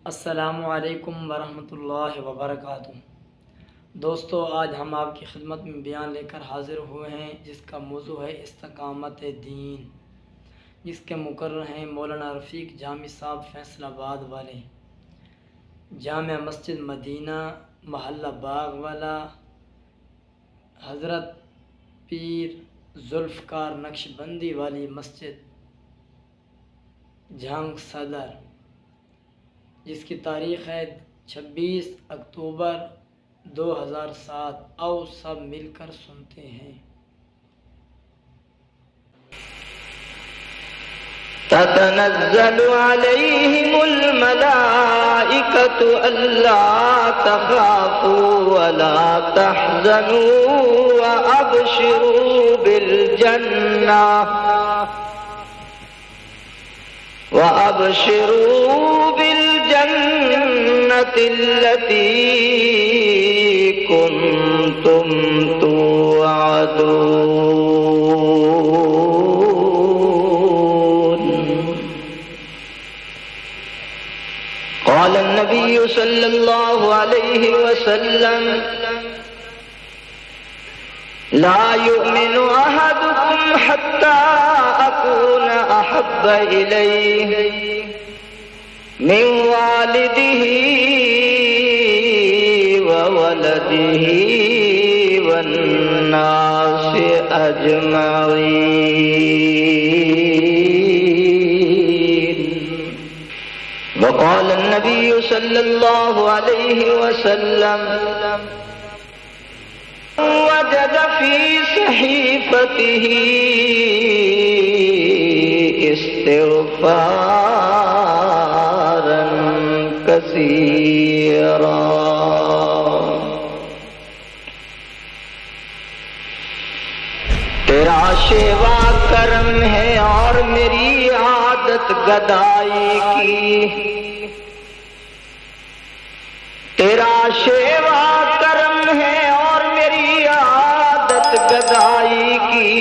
السلام علیکم ورحمۃ اللہ وبرکاتہ۔ دوستو، آج ہم آپ کی خدمت میں بیان لے کر حاضر ہوئے ہیں جس کا موضوع ہے استقامت دین، جس کے مقرر ہیں مولانا رفیق جامی صاحب فیصل آباد والے، جامع مسجد مدینہ محلہ باغ والا، حضرت پیر ذوالفقار نقشبندی والی مسجد جھنگ صدر، جس کی تاریخ ہے 26 اکتوبر 2007۔ آؤ سب مل کر سنتے ہیں۔ تتنزل عليهم الملائكة ألا تخافوا ولا تحزنوا وأبشروا بالجنة التي كنتم توعدون۔ قال النبي صلى الله عليه وسلم: لا يؤمن أحدكم حتى أكون أحب إليه من والده وولده والناس أجمعين۔ وقال النبي صلى الله عليه وسلم: وجد في صحيفته استغفارا كثيرا۔ تیرا شیوا کرم ہے اور میری عادت گدائی کی، تیرا شیوا کرم ہے اور میری عادت گدائی کی،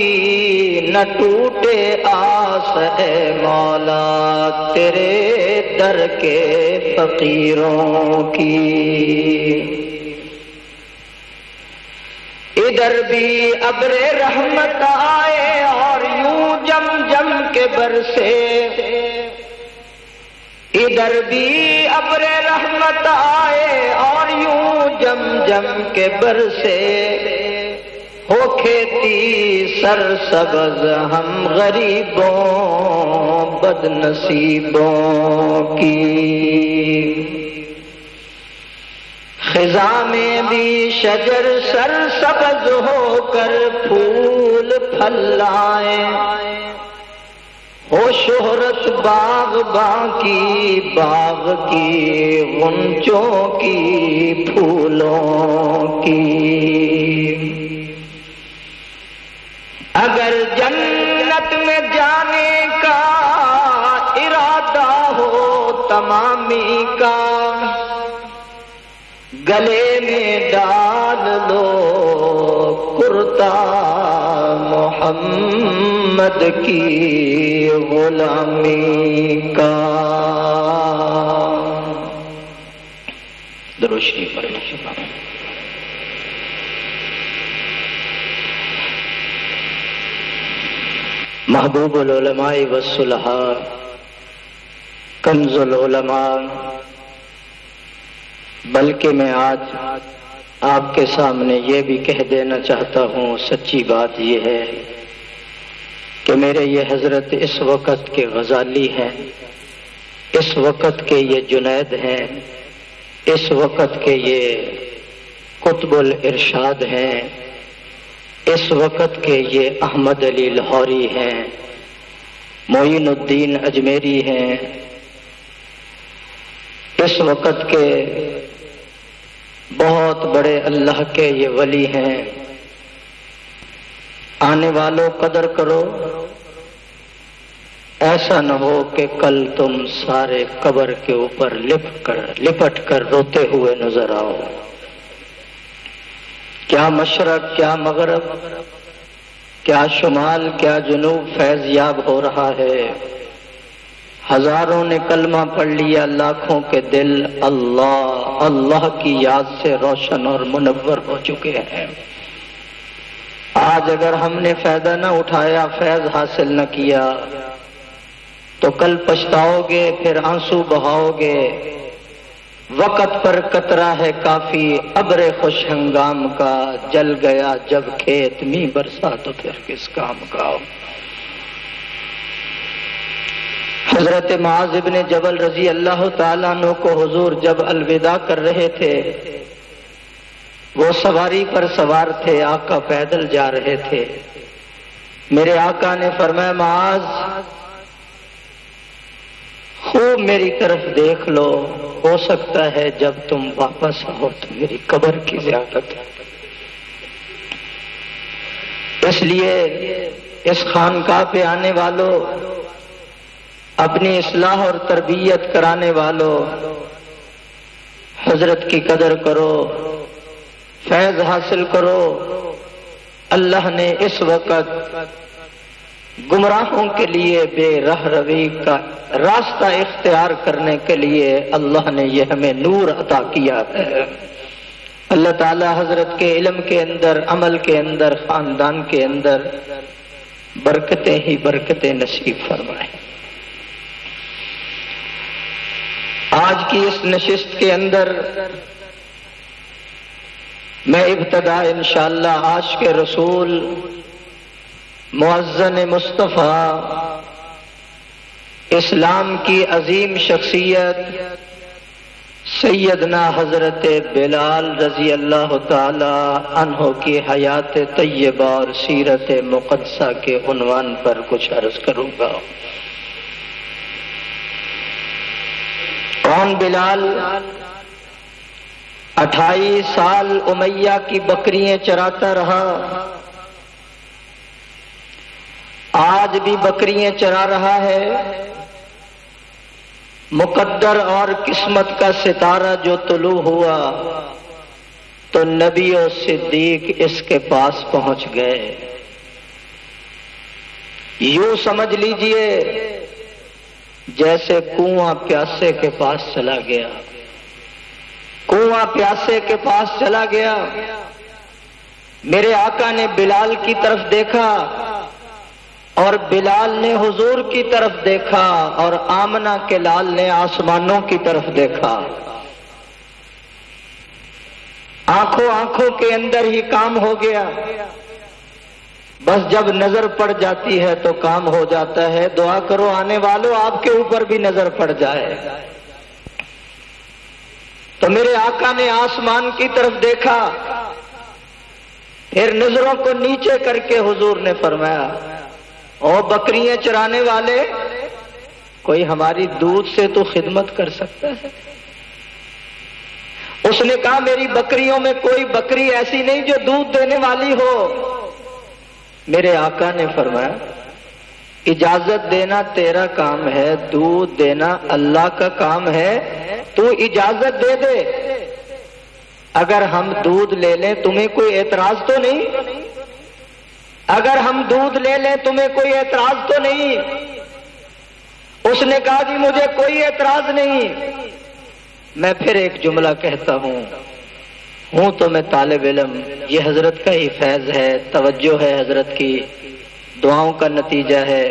نہ ٹوٹے آس اے مولا تیرے در کے فقیروں کی۔ ادھر بھی ابر رحمت آئے اور یوں جم جم کے برسے، ادھر بھی ابر رحمت آئے اور یوں جم جم کے برسے، ہو کھیتی سرسبز ہم غریبوں بد نصیبوں کی۔ خزاں میں بھی شجر سرسبز ہو کر پھول پھل لائیں، ہو شہرت باغ باقی باغ کی غنچوں کی پھولوں کی۔ اگر جنت میں جانے کا ارادہ ہو تمامی کا، گلے میں ڈال دو کرتا محمد کی غلامی کا۔ درود شریف پڑھیں۔ محبوب العلماء والصلحاء، کنز العلماء، بلکہ میں آج آپ کے سامنے یہ بھی کہہ دینا چاہتا ہوں، سچی بات یہ ہے کہ میرے یہ حضرت اس وقت کے غزالی ہیں، اس وقت کے یہ جنید ہیں، اس وقت کے یہ قطب الارشاد ہیں، اس وقت کے یہ احمد علی لاہوری ہیں، معین الدین اجمیری ہیں، اس وقت کے بہت بڑے اللہ کے یہ ولی ہیں۔ آنے والوں قدر کرو، ایسا نہ ہو کہ کل تم سارے قبر کے اوپر لپٹ کر روتے ہوئے نظر آؤ۔ کیا مشرق، کیا مغرب، کیا شمال، کیا جنوب فیض یاب ہو رہا ہے، ہزاروں نے کلمہ پڑھ لیا، لاکھوں کے دل اللہ اللہ کی یاد سے روشن اور منور ہو چکے ہیں۔ آج اگر ہم نے فائدہ نہ اٹھایا، فیض حاصل نہ کیا تو کل پچھتاؤ گے، پھر آنسو بہاؤ گے۔ وقت پر قطرہ ہے کافی، ابر خوش ہنگام کا، جل گیا جب کھیت می برسا تو پھر کس کام کا۔ حضرت معاذ ابن جبل رضی اللہ تعالیٰ عنہ کو حضور جب الوداع کر رہے تھے، وہ سواری پر سوار تھے، آقا پیدل جا رہے تھے۔ میرے آقا نے فرمایا معاذ خوب میری طرف دیکھ لو، ہو سکتا ہے جب تم واپس آؤ تو میری قبر کی زیارت ہے۔ اس لیے اس خانقاہ پہ آنے والوں، اپنی اصلاح اور تربیت کرانے والوں، حضرت کی قدر کرو، فیض حاصل کرو۔ اللہ نے اس وقت گمراہوں کے لیے بے راہ روی کا راستہ اختیار کرنے کے لیے اللہ نے یہ ہمیں نور عطا کیا ہے۔ اللہ تعالی حضرت کے علم کے اندر، عمل کے اندر، خاندان کے اندر برکتیں ہی برکتیں نصیب فرمائے۔ آج کی اس نشست کے اندر میں ابتدا انشاءاللہ عاشق رسول معزن مصطفیٰ اسلام کی عظیم شخصیت سیدنا حضرت بلال رضی اللہ تعالی عنہ کی حیات طیبہ اور سیرت مقدسہ کے عنوان پر کچھ عرض کروں گا۔ کون بلال؟ 28 سال امیہ کی بکریاں چراتا رہا، آج بھی بکریاں چرا رہا ہے۔ مقدر اور قسمت کا ستارہ جو طلوع ہوا تو نبی و صدیق اس کے پاس پہنچ گئے۔ یوں سمجھ لیجئے جیسے کنواں پیاسے کے پاس چلا گیا، کنواں پیاسے کے پاس چلا گیا۔ میرے آقا نے بلال کی طرف دیکھا اور بلال نے حضور کی طرف دیکھا، اور آمنہ کے لال نے آسمانوں کی طرف دیکھا۔ آنکھوں آنکھوں کے اندر ہی کام ہو گیا۔ بس جب نظر پڑ جاتی ہے تو کام ہو جاتا ہے۔ دعا کرو آنے والوں آپ کے اوپر بھی نظر پڑ جائے۔ تو میرے آقا نے آسمان کی طرف دیکھا، پھر نظروں کو نیچے کر کے حضور نے فرمایا او بکریاں چرانے والے، کوئی ہماری دودھ سے تو خدمت کر سکتا ہے؟ اس نے کہا میری بکریوں میں کوئی بکری ایسی نہیں جو دودھ دینے والی ہو۔ میرے آقا نے فرمایا اجازت دینا تیرا کام ہے، دودھ دینا اللہ کا کام ہے، تو اجازت دے دے۔ اگر ہم دودھ لے لیں تمہیں کوئی اعتراض تو نہیں؟ اگر ہم دودھ لے لیں تمہیں کوئی اعتراض تو نہیں؟ اس نے کہا جی مجھے کوئی اعتراض نہیں۔ میں پھر ایک جملہ کہتا ہوں تو میں طالب علم، یہ حضرت کا ہی فیض ہے، توجہ ہے حضرت کی، دعاؤں کا نتیجہ ہے۔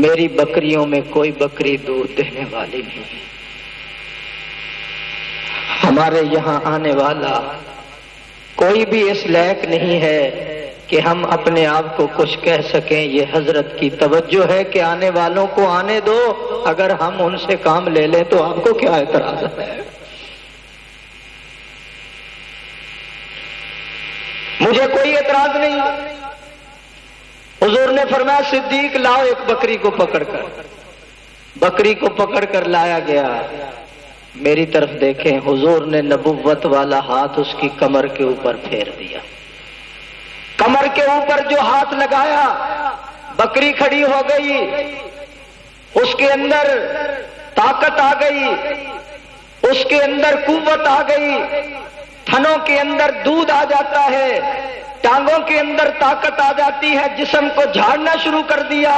میری بکریوں میں کوئی بکری دودھ دینے والی نہیں۔ ہمارے یہاں آنے والا کوئی بھی اس لائق نہیں ہے کہ ہم اپنے آپ کو کچھ کہہ سکیں۔ یہ حضرت کی توجہ ہے کہ آنے والوں کو آنے دو، اگر ہم ان سے کام لے لیں تو آپ کو کیا اعتراض ہے؟ مجھے کوئی اعتراض نہیں۔ حضور نے فرمایا صدیق لاؤ ایک بکری کو پکڑ کر۔ بکری کو پکڑ کر لایا گیا۔ میری طرف دیکھیں، حضور نے نبوت والا ہاتھ اس کی کمر کے اوپر پھیر دیا۔ کمر کے اوپر جو ہاتھ لگایا بکری کھڑی ہو گئی، اس کے اندر طاقت آ گئی، اس کے اندر قوت آ گئی، تھنوں کے اندر دودھ آ جاتا ہے، ٹانگوں کے اندر طاقت آ جاتی ہے، جسم کو جھاڑنا شروع کر دیا۔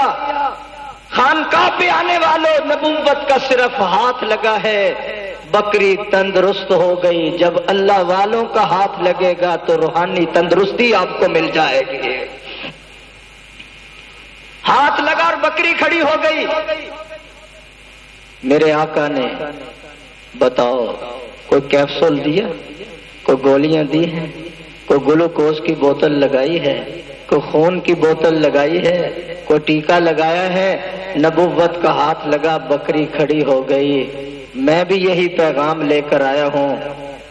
خانقاہ پہ آنے والوں نبوت کا صرف ہاتھ لگا ہے، بکری تندرست ہو گئی۔ جب اللہ والوں کا ہاتھ لگے گا تو روحانی تندرستی آپ کو مل جائے گی۔ ہاتھ لگا اور بکری کھڑی ہو گئی۔ میرے آقا نے بتاؤ کوئی کیپسول دیا، کوئی گولیاں دی ہیں، کوئی گلوکوز کی بوتل لگائی ہے، کوئی خون کی بوتل لگائی ہے، کوئی ٹیکا لگایا ہے؟ نبوت کا ہاتھ لگا، بکری کھڑی ہو گئی۔ میں بھی یہی پیغام لے کر آیا ہوں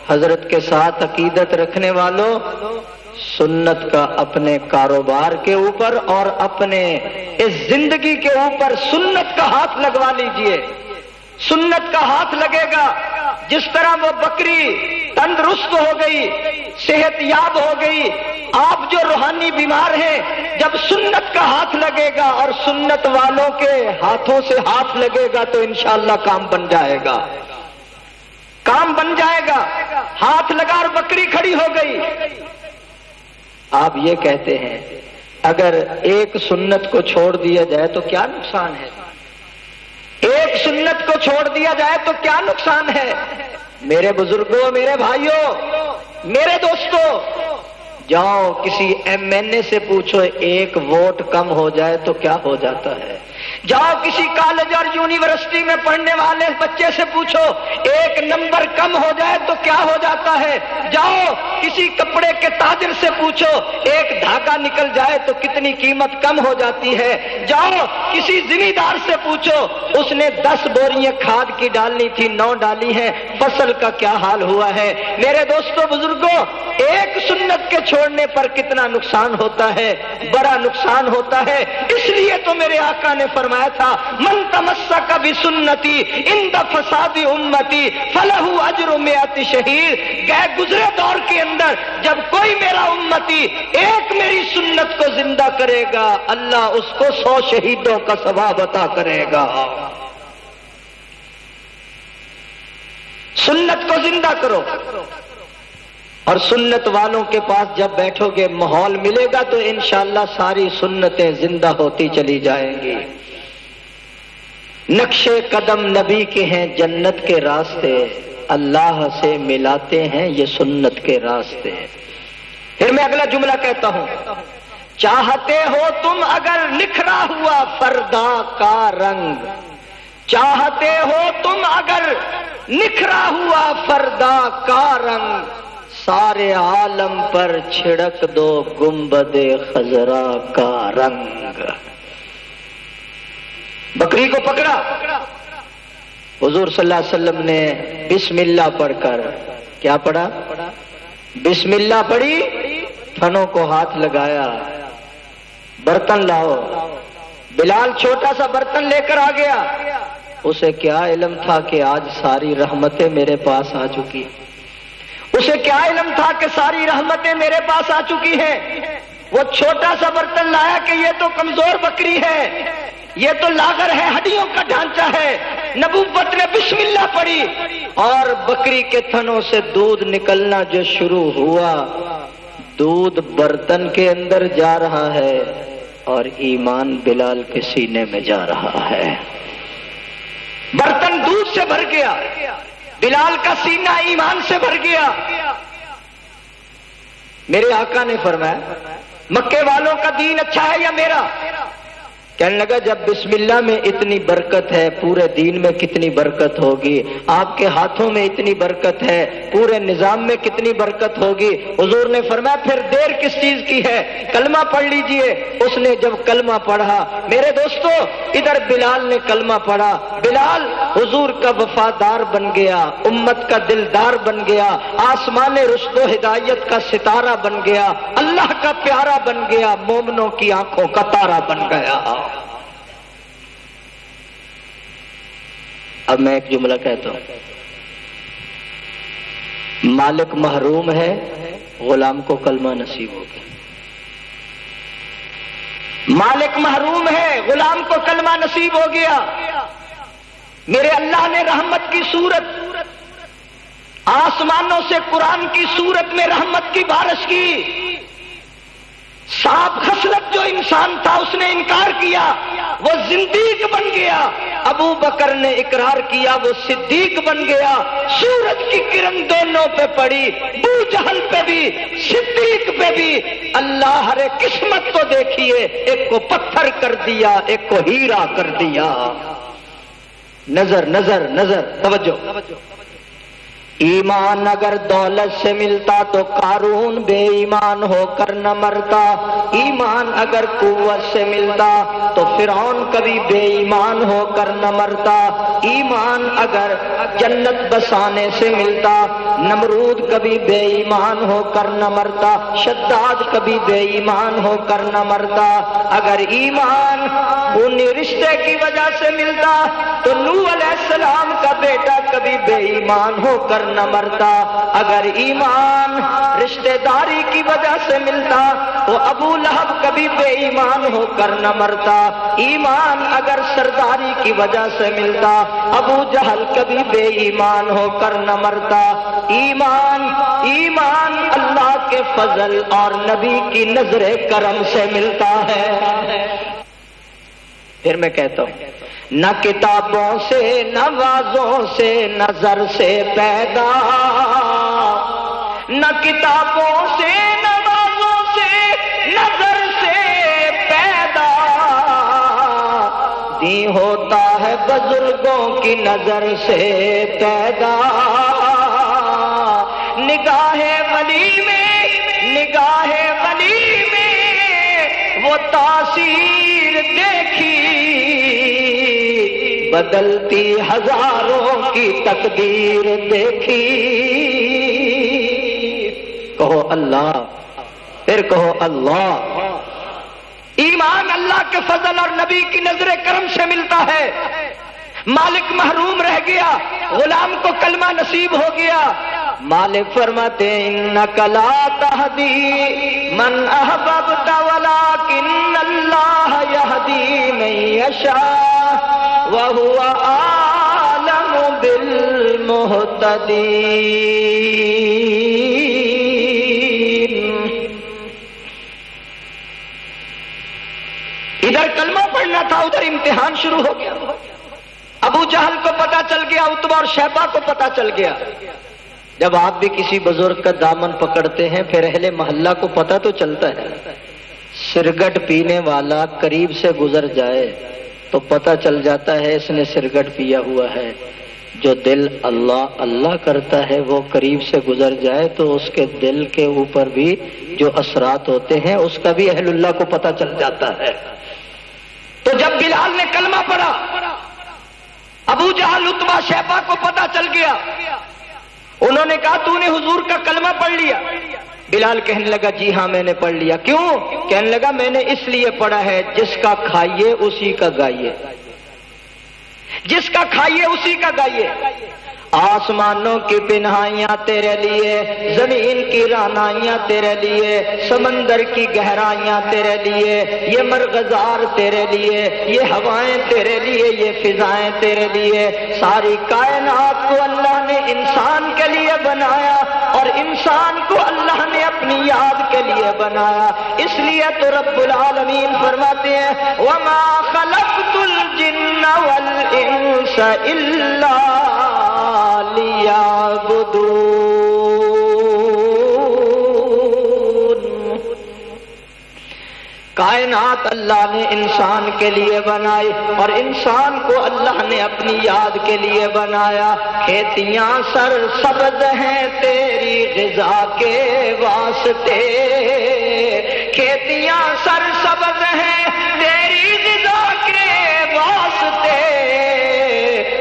حضرت کے ساتھ عقیدت رکھنے والوں، سنت کا اپنے کاروبار کے اوپر اور اپنے اس زندگی کے اوپر سنت کا ہاتھ لگوا لیجئے۔ سنت کا ہاتھ لگے گا، جس طرح وہ بکری تندرست ہو گئی، صحت یاب ہو گئی، آپ جو روحانی بیمار ہیں، جب سنت کا ہاتھ لگے گا اور سنت والوں کے ہاتھوں سے ہاتھ لگے گا تو انشاءاللہ کام بن جائے گا، کام بن جائے گا۔ ہاتھ لگا اور بکری کھڑی ہو گئی۔ آپ یہ کہتے ہیں اگر ایک سنت کو چھوڑ دیا جائے تو کیا نقصان ہے؟ ایک سنت کو چھوڑ دیا جائے تو کیا نقصان ہے؟ میرے بزرگوں، میرے بھائیوں، میرے دوستوں، جاؤ کسی ایم این اے سے پوچھو ایک ووٹ کم ہو جائے تو کیا ہو جاتا ہے؟ جاؤ کسی کالج اور یونیورسٹی میں پڑھنے والے بچے سے پوچھو ایک نمبر کم ہو جائے تو کیا ہو جاتا ہے؟ جاؤ کسی کپڑے کے تاجر سے پوچھو ایک دھاگا نکل جائے تو کتنی قیمت کم ہو جاتی ہے؟ جاؤ کسی زمیندار سے پوچھو اس نے 10 بوریاں کھاد کی ڈالنی تھی 9 ڈالی ہیں، فصل کا کیا حال ہوا ہے؟ میرے دوستوں، بزرگوں، ایک سنت کے چھوڑنے پر کتنا نقصان ہوتا ہے، بڑا نقصان ہوتا ہے۔ اس لیے تو میرے آقا نے فرمایا تھا من تمسک بسنتی عند فساد امتی فلہ اجر 100 شہید۔ گئے گزرے دور کے اندر جب کوئی میرا امتی ایک میری سنت کو زندہ کرے گا، اللہ اس کو 100 شہیدوں کا ثواب عطا کرے گا۔ سنت کو زندہ کرو، اور سنت والوں کے پاس جب بیٹھو گے ماحول ملے گا تو انشاءاللہ ساری سنتیں زندہ ہوتی چلی جائیں گی۔ نقشے قدم نبی کے ہیں جنت کے راستے، اللہ سے ملاتے ہیں یہ سنت کے راستے۔ پھر میں اگلا جملہ کہتا ہوں، چاہتے ہو تم اگر نکھرا ہوا فردا کا رنگ، چاہتے ہو تم اگر نکھرا ہوا فردا کا رنگ، سارے عالم پر چھڑک دو گنبد خضرا کا رنگ۔ بکری کو پکڑا، حضور صلی اللہ علیہ وسلم نے بسم اللہ پڑھ کر، کیا پڑھا؟ بسم اللہ پڑھی، تھنوں کو ہاتھ لگایا، برتن لاؤ۔ بلال چھوٹا سا برتن لے کر آ گیا، اسے کیا علم تھا کہ آج ساری رحمتیں میرے پاس آ چکی، اسے کیا علم تھا کہ ساری رحمتیں میرے پاس آ چکی ہیں۔ وہ چھوٹا سا برتن لایا کہ یہ تو کمزور بکری ہے، یہ تو لاغر ہے، ہڈیوں کا ڈھانچہ ہے۔ نبوت نے بسم اللہ پڑھی اور بکری کے تھنوں سے دودھ نکلنا جو شروع ہوا، دودھ برتن کے اندر جا رہا ہے اور ایمان بلال کے سینے میں جا رہا ہے۔ برتن دودھ سے بھر گیا، بلال کا سینہ ایمان سے بھر گیا۔ میرے آقا نے فرمایا مکے والوں کا دین اچھا ہے یا میرا؟ کہنے لگا جب بسم اللہ میں اتنی برکت ہے پورے دین میں کتنی برکت ہوگی، آپ کے ہاتھوں میں اتنی برکت ہے پورے نظام میں کتنی برکت ہوگی۔ حضور نے فرمایا پھر دیر کس چیز کی ہے، کلمہ پڑھ لیجئے۔ اس نے جب کلمہ پڑھا، میرے دوستو ادھر بلال نے کلمہ پڑھا، بلال حضور کا وفادار بن گیا، امت کا دلدار بن گیا، آسمان رشد و ہدایت کا ستارہ بن گیا، اللہ کا پیارا بن گیا، مومنوں کی آنکھوں کا تارا بن گیا۔ اب میں ایک جملہ کہتا ہوں، مالک محروم ہے، غلام کو کلمہ نصیب ہو گیا۔ مالک محروم ہے، غلام کو کلمہ نصیب ہو گیا۔ میرے اللہ نے رحمت کی صورت آسمانوں سے قرآن کی صورت میں رحمت کی بارش کی۔ صاحب خصلت جو انسان تھا اس نے انکار کیا، وہ زندیق بن گیا، ابو بکر نے اقرار کیا وہ صدیق بن گیا۔ سورج کی کرن دونوں پہ پڑی، ابو جہل پہ بھی صدیق پہ بھی۔ اللہ نے قسمت تو دیکھیے، ایک کو پتھر کر دیا، ایک کو ہیرا کر دیا۔ نظر نظر نظر، توجہ۔ ایمان اگر دولت سے ملتا تو قارون بے ایمان ہو کر نہ مرتا، ایمان اگر قوت سے ملتا تو فرعون کبھی بے ایمان ہو کر نہ مرتا، ایمان اگر جنت بسانے سے ملتا نمرود کبھی بے ایمان ہو کر نہ مرتا، شداد کبھی بے ایمان ہو کر نہ مرتا، اگر ایمان خونی رشتے کی وجہ سے ملتا تو نوح علیہ السلام کا بیٹا کبھی بے ایمان ہو کر نہ مرتا، اگر ایمان رشتہ داری کی وجہ سے ملتا تو ابو لہب کبھی بے ایمان ہو کر نہ مرتا، ایمان اگر سرداری کی وجہ سے ملتا ابو جہل کبھی بے ایمان ہو کر نہ مرتا۔ ایمان ایمان اللہ کے فضل اور نبی کی نظر کرم سے ملتا ہے۔ پھر میں کہتا ہوں، نہ کتابوں سے نہ وعظوں سے نظر سے پیدا، نہ کتابوں سے نہ وعظوں سے نظر سے پیدا، دین ہوتا ہے بزرگوں کی نظر سے پیدا۔ نگاہ ولی میں، نگاہ ولی میں وہ تاثیر دیکھی، بدلتی ہزاروں کی تقدیر دیکھی۔ کہو اللہ، پھر کہو اللہ۔ ایمان اللہ کے فضل اور نبی کی نظر کرم سے ملتا ہے۔ مالک محروم رہ گیا، غلام کو کلمہ نصیب ہو گیا۔ مالک فرماتے انک لا تہدی من احببت ولکن اللہ یہدی من یشاء وہو اعلم بالمہتدین۔ ادھر کلمہ پڑھنا تھا، ادھر امتحان شروع ہو گیا۔ ابو جہل کو پتا چل گیا، عتبہ اور شیبہ کو پتا چل گیا۔ جب آپ بھی کسی بزرگ کا دامن پکڑتے ہیں پھر اہل محلہ کو پتا تو چلتا ہے۔ سرگٹ پینے والا قریب سے گزر جائے تو پتا چل جاتا ہے اس نے سرگٹ پیا ہوا ہے۔ جو دل اللہ اللہ کرتا ہے وہ قریب سے گزر جائے تو اس کے دل کے اوپر بھی جو اثرات ہوتے ہیں اس کا بھی اہل اللہ کو پتا چل جاتا ہے۔ تو جب بلال نے کلمہ پڑھا، ابو جہل عتبہ شیبہ کو پتا چل گیا۔ انہوں نے کہا تو نے حضور کا کلمہ پڑھ لیا؟ بلال کہنے لگا جی ہاں میں نے پڑھ لیا۔ کیوں؟ کہنے لگا میں نے اس لیے پڑھا ہے جس کا کھائیے اسی کا گائیے، جس کا کھائیے اسی کا گائیے۔ آسمانوں کی پنہائیاں تیرے لیے، زمین کی رانائیاں تیرے لیے، سمندر کی گہرائیاں تیرے لیے، یہ مرغزار تیرے لیے، یہ ہوائیں تیرے لیے، یہ فضائیں تیرے لیے۔ ساری کائنات کو اللہ نے انسان کے لیے بنایا اور انسان کو اللہ نے اپنی یاد کے لیے بنایا۔ اس لیے تو رب العالمین فرماتے ہیں وَمَا خَلَقْتُ الْجِنَّ وَالْإِنسَ إِلَّا لِيَعْبُدُونِ۔ کائنات اللہ نے انسان کے لیے بنائی اور انسان کو اللہ نے اپنی یاد کے لیے بنایا۔ کھیتیاں سر سبز ہیں تیری غذا کے واسطے، کھیتیاں سر سبز ہیں تیری غذا کے واسطے،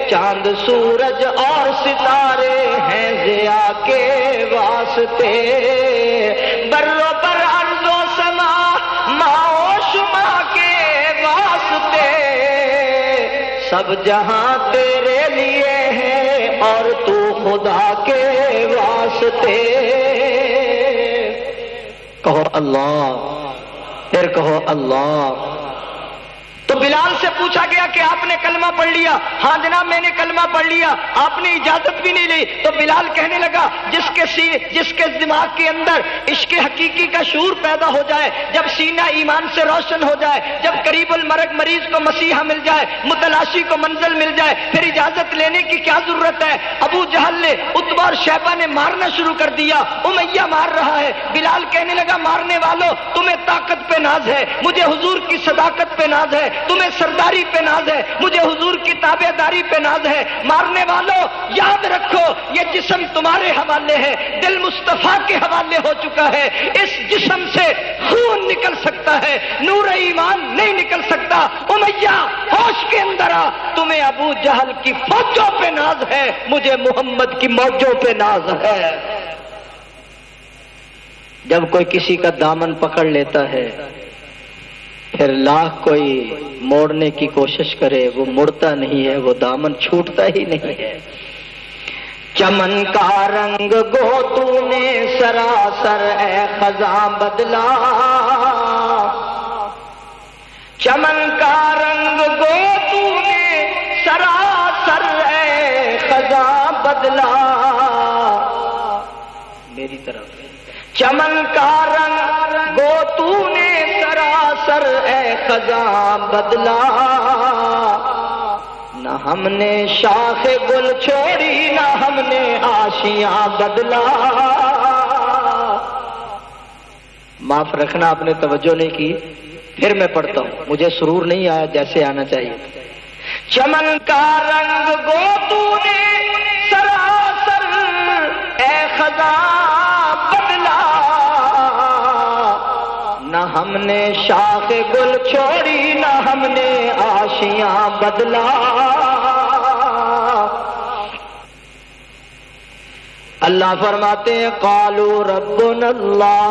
چاند سورج اور ستارے ہیں ضیاء کے واسطے، بر و بر ارض و سما ماء و شما کے واسطے، سب جہاں تیرے لیے ہے اور تو خدا کے واسطے۔ کہو اللہ، پھر کہو اللہ۔ تو تو بلال سے پوچھا گیا کہ آپ نے کلمہ پڑھ لیا؟ ہاں جناب میں نے کلمہ پڑھ لیا۔ آپ نے اجازت بھی نہیں لی؟ تو بلال کہنے لگا جس کے دماغ کے اندر عشق حقیقی کا شعور پیدا ہو جائے، جب سینہ ایمان سے روشن ہو جائے، جب قریب المرگ مریض کو مسیحا مل جائے، متلاشی کو منزل مل جائے، پھر اجازت لینے کی کیا ضرورت ہے؟ ابو جہل نے عتبہ اور شیبہ نے مارنا شروع کر دیا، امیہ مار رہا ہے۔ بلال کہنے لگا مارنے والوں تمہیں طاقت پہ ناز ہے، مجھے حضور کی صداقت پہ ناز ہے، تمہیں سرداری پہ ناز ہے، مجھے حضور کی تابع داری پہ ناز ہے۔ مارنے والوں یاد رکھو یہ جسم تمہارے حوالے ہے، دل مصطفیٰ کے حوالے ہو چکا ہے۔ اس جسم سے خون نکل سکتا ہے، نور ایمان نہیں نکل سکتا۔ امیہ ہوش کے اندر آ، تمہیں ابو جہل کی فوجوں پہ ناز ہے، مجھے محمد کی موجوں پہ ناز ہے۔ جب کوئی کسی کا دامن پکڑ لیتا ہے پھر لاکھ کوئی موڑنے کی کوشش کرے وہ مڑتا نہیں ہے، وہ دامن چھوٹتا ہی نہیں ہے۔ چمن کا رنگ گو تو نے سراسر اے خزاں بدلا، چمن کا رنگ گو تو نے سراسر اے خزاں بدلا، میری طرف چمن کا رنگ گو تو نے سراسر اے خزاں بدلا، نہ ہم نے شاخ گل چھوڑی نہ ہم نے آشیاں بدلا۔ معاف رکھنا آپ نے توجہ نہیں کی، پھر میں پڑھتا ہوں، مجھے سرور نہیں آیا جیسے آنا چاہیے۔ چمن کا رنگ گو تو نے سراسر اے خزاں بدلا، نہ ہم نے شاخ گل چھوڑی نہ ہم نے آشیاں بدلا۔ اللہ فرماتے ہیں قالوا ربنا اللہ،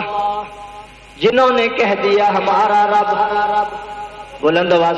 جنہوں نے کہہ دیا ہمارا رب، بلند آواز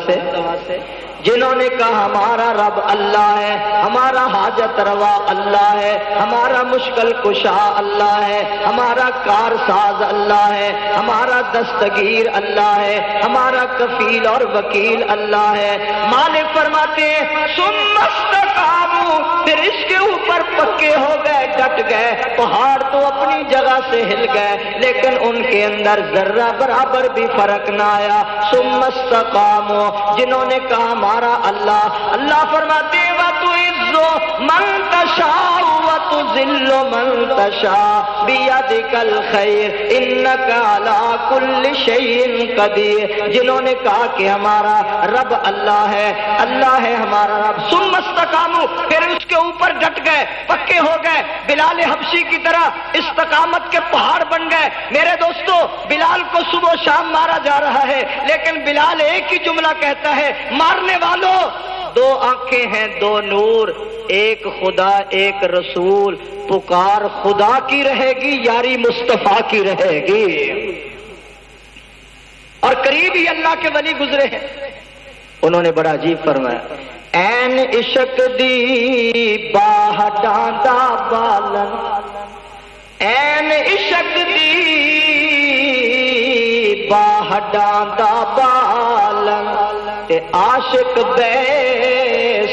سے جنہوں نے کہا ہمارا رب اللہ ہے، ہمارا حاجت روا اللہ ہے، ہمارا مشکل کشا اللہ ہے، ہمارا کار ساز اللہ ہے، ہمارا دستگیر اللہ ہے، ہمارا کفیل اور وکیل اللہ ہے۔ مالک فرماتے ہیں ثم استقاموا، پھر اس کے اوپر پکے ہو گئے، ڈٹ گئے۔ پہاڑ تو اپنی جگہ سے ہل گئے لیکن ان کے اندر ذرہ برابر بھی فرق نہ آیا۔ ثم استقاموا، جنہوں نے کہا ہمارا اللہ، اللہ فرماتے ہیں وَتُعِزُّ مَن تَشَاءُ وَتُذِلُّ مَن تَشَاءُ بِيَدِكَ الْخَيْرُ إِنَّكَ عَلَىٰ كُلِّ شَيْءٍ قَدِيرٌ، جنہوں نے کہا کہ ہمارا رب اللہ ہے، اللہ ہے ہمارا رب۔ ثم استقاموا، پھر اس کے اوپر ڈٹ گئے، پکے ہو گئے، بلال حبشی کی طرح استقامت کے پہاڑ بن گئے۔ میرے دوستو بلال کو صبح و شام مارا جا رہا ہے لیکن بلال ایک ہی جملہ کہتا ہے، مارنے والوں دو آنکھیں ہیں دو نور، ایک خدا ایک رسول، پکار خدا کی رہے گی یاری مصطفیٰ کی رہے گی۔ اور قریب ہی اللہ کے ولی گزرے ہیں، انہوں نے بڑا عجیب فرمایا، این عشق دی باہ ڈاندا بالن، این عشق دی باہ ڈاندا بالن، تے عاشق بے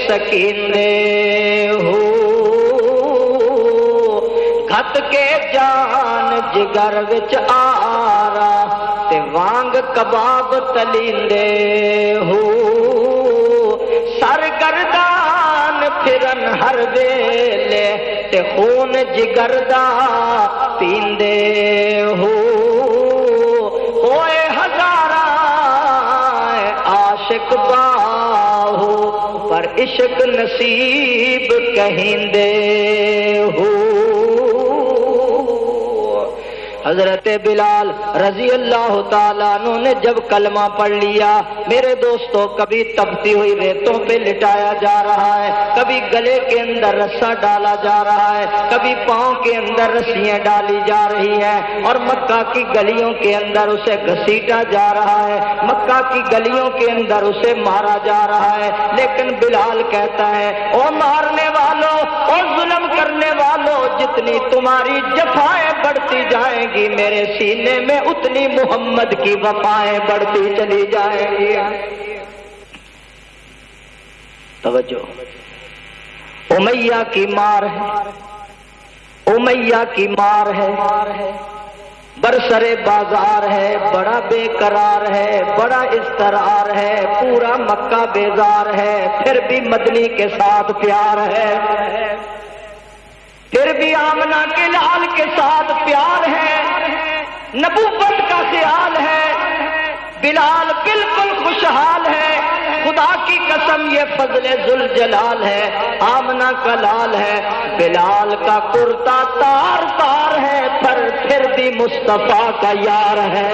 سکینے ہو، گھت کے جان جگر وچ آرا، تے وانگ کباب تلیندے ہو، سرگردان پھرن ہر ویلے، تے خون جگر دا پیندے ہو، ہوئے ہزاراں عاشق باہو، پر عشق نصیب کہیندے ہو۔ حضرت بلال رضی اللہ تعالیٰ عنہ نے جب کلمہ پڑھ لیا، میرے دوستو کبھی تپتی ہوئی ریتوں پہ لٹایا جا رہا ہے، کبھی گلے کے اندر رسا ڈالا جا رہا ہے، کبھی پاؤں کے اندر رسیاں ڈالی جا رہی ہیں، اور مکہ کی گلیوں کے اندر اسے گھسیٹا جا رہا ہے، مکہ کی گلیوں کے اندر اسے مارا جا رہا ہے، لیکن بلال کہتا ہے او مارنے والوں، او ظلم کرنے والوں، جتنی تمہاری جفائیں بڑھتی جائیں گی میرے سینے میں اتنی محمد کی وفائیں بڑھتی چلی جائیں گی۔ توجہ، امیہ کی مار ہے، امیہ کی مار ہے، برسرے بازار ہے، بڑا بے قرار ہے، بڑا اضطرار ہے، پورا مکہ بیزار ہے، پھر بھی مدنی کے ساتھ پیار ہے، پھر بھی آمنہ کے لال کے ساتھ پیار ہے، نبوت کا خیال ہے، بلال بالکل خوشحال ہے، خدا کی قسم یہ فضل ذوالجلال ہے، آمنہ کا لال ہے، بلال کا کرتا تار تار ہے، پر پھر بھی مصطفیٰ کا یار ہے،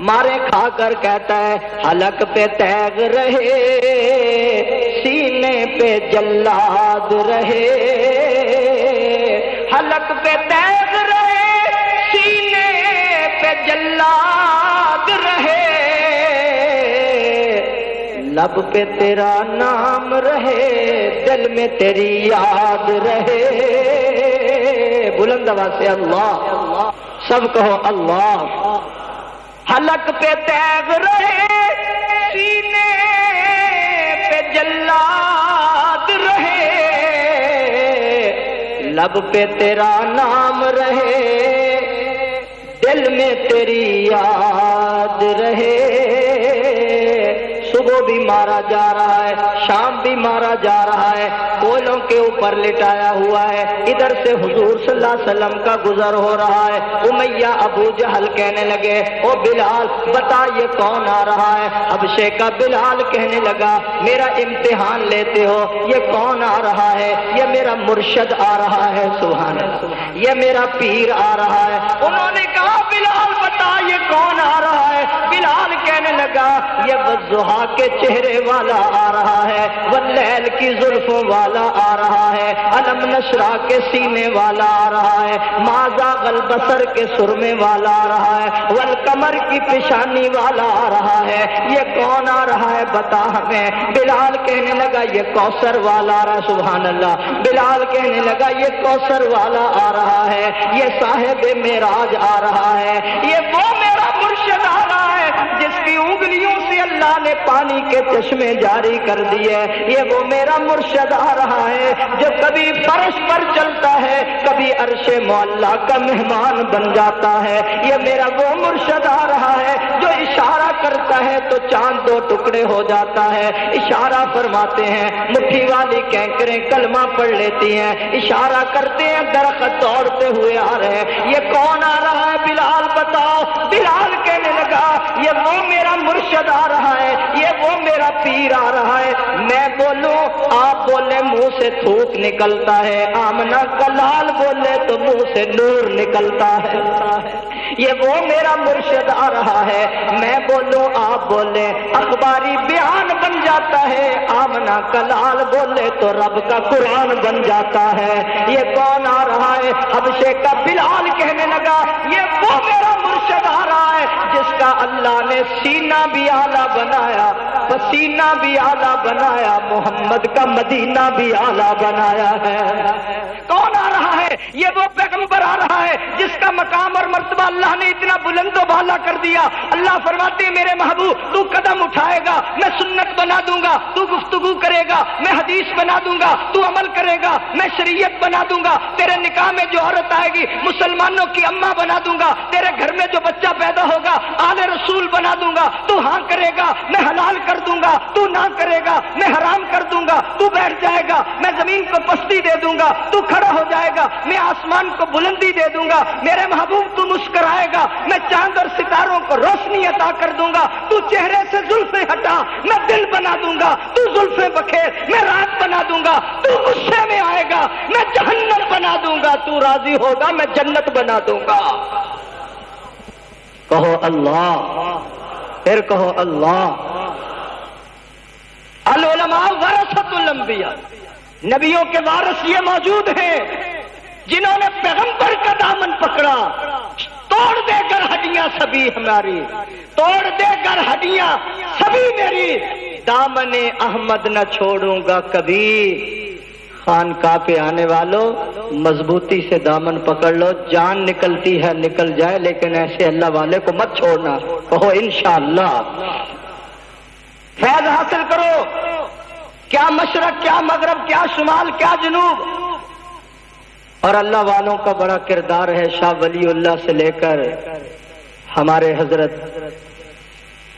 مارے کھا کر کہتا ہے حلق پہ تیغ رہے سینے پہ جلاد رہے، حلق پہ تیغ رہے سینے پہ جلاد رہے، لب پہ تیرا نام رہے، دل میں تیری یاد رہے، بلند آواز سے اللہ، سب کہو اللہ، حلق پہ تیغ رہے سینے پہ جلاد رہے، لب پہ تیرا نام رہے، دل میں تیری یاد رہے، صبح بھی مارا جا رہا ہے، شام بھی مارا جا رہا ہے، کوئلوں کے اوپر لٹایا ہوا ہے، ادھر سے حضور صلی اللہ علیہ وسلم کا گزر ہو رہا ہے، امیہ ابو جہل کہنے لگے او بلال بتا یہ کون آ رہا ہے، حبشے کا بلال کہنے لگا میرا امتحان لیتے ہو، یہ کون آ رہا ہے، یہ میرا مرشد آ رہا ہے، سبحان اللہ، یہ میرا پیر آ رہا ہے، انہوں نے کہا بلال بتا یہ کون آ رہا ہے، بلال کہنے لگا یہ والضحیٰ کے چہرے والا آ رہا ہے، واللیل کی زلفوں والا آ رہا ہے، علم نشرہ کے سینے والا آ رہا ہے، ما زاغ البصر کے سرمے والا آ رہا ہے، والقمر کی پیشانی والا آ رہا ہے، یہ کون آ رہا ہے بتا ہمیں، بلال کہنے لگا یہ کوثر والا آ رہا ہے، سبحان اللہ، بلال کہنے لگا یہ کوثر والا آ رہا ہے، یہ صاحب معراج آ رہا ہے، یہ وہ میرا مرشد آ رہا ہے جس کی انگلیوں سے اللہ نے پانی کے چشمے جاری کر دیے، یہ وہ میرا مرشد آ رہا ہے جو کبھی فرش پر چلتا ہے کبھی عرش معلیٰ کا مہمان بن جاتا ہے، یہ میرا وہ مرشد آ رہا ہے جو اشارہ کرتا ہے تو چاند دو ٹکڑے ہو جاتا ہے، اشارہ فرماتے ہیں مٹھی والی کینکریں کلمہ پڑھ لیتی ہیں، اشارہ کرتے ہیں درخت دوڑتے ہوئے آ رہے ہیں، یہ کون آ رہا ہے بلال بتاؤ، بلال کہنے لگا یہ وہ میرا مرشد آ رہا ہے، یہ وہ میرا پیر آ رہا ہے، میں بولوں آپ بولے منہ سے تھوک نکلتا ہے، آمنہ کا لال بولے تو منہ سے نور نکلتا ہے، یہ وہ میرا مرشد آ رہا ہے، میں بولوں آپ بولے اخباری بیان بن جاتا ہے، آمنہ کا لال بولے تو رب کا قرآن بن جاتا ہے، یہ کون آ رہا ہے، حبشے کا بلال کہنے لگا یہ وہ میرا مرشد آ رہا ہے جس کا اللہ نے سینہ بھی اعلیٰ بنایا، پسینہ بھی اعلیٰ بنایا، محمد کا مدینہ بھی اعلیٰ بنایا ہے، کون آ رہا ہے، یہ وہ پیغمبر آ رہا ہے جس کا مقام اور مرتبہ اللہ نے اتنا بلند و بالا کر دیا، اللہ فرماتے ہیں میرے محبوب تو قدم اٹھائے گا میں سنت بنا دوں گا، تو گفتگو کرے گا میں حدیث بنا دوں گا، تو عمل کرے گا میں شریعت بنا دوں گا، تیرے نکاح میں جو عورت آئے گی مسلمانوں کی اماں بنا دوں گا، تیرے گھر میں جو بچہ پیدا ہوگا آل رسول بنا دوں گا، تو ہاں کرے گا میں حلال کر دوں گا، تو نہ کرے گا میں حرام کر دوں گا، تو بیٹھ جائے گا میں زمین کو پستی دے دوں گا، تو کھڑا ہو جائے گا میں آسمان کو بلندی دے دوں گا، میرے محبوب تو مسکرائے گا میں چاند اور ستاروں کو روشنی عطا کر دوں گا، تو چہرے سے زلفیں ہٹا میں دل بنا دوں گا، تو زلفیں بکھیر میں رات بنا دوں گا، تو غصے میں آئے گا میں جہنم بنا دوں گا، تو راضی ہوگا میں جنت بنا دوں گا، کہو اللہ، پھر کہو اللہ، العلماء ورثۃ الانبیاء، نبیوں کے وارث یہ موجود ہیں جنہوں نے پیغمبر کا دامن پکڑا، توڑ دے کر ہڈیاں سبھی ہماری، توڑ دے کر ہڈیاں سبھی میری، دامن احمد نہ چھوڑوں گا کبھی، خانقاہ پہ آنے والوں مضبوطی سے دامن پکڑ لو، جان نکلتی ہے نکل جائے لیکن ایسے اللہ والے کو مت چھوڑنا، کہو انشاءاللہ، فیض حاصل کرو، کیا مشرق، کیا مغرب، کیا شمال، کیا جنوب. اور اللہ والوں کا بڑا کردار ہے. شاہ ولی اللہ سے لے کر ہمارے حضرت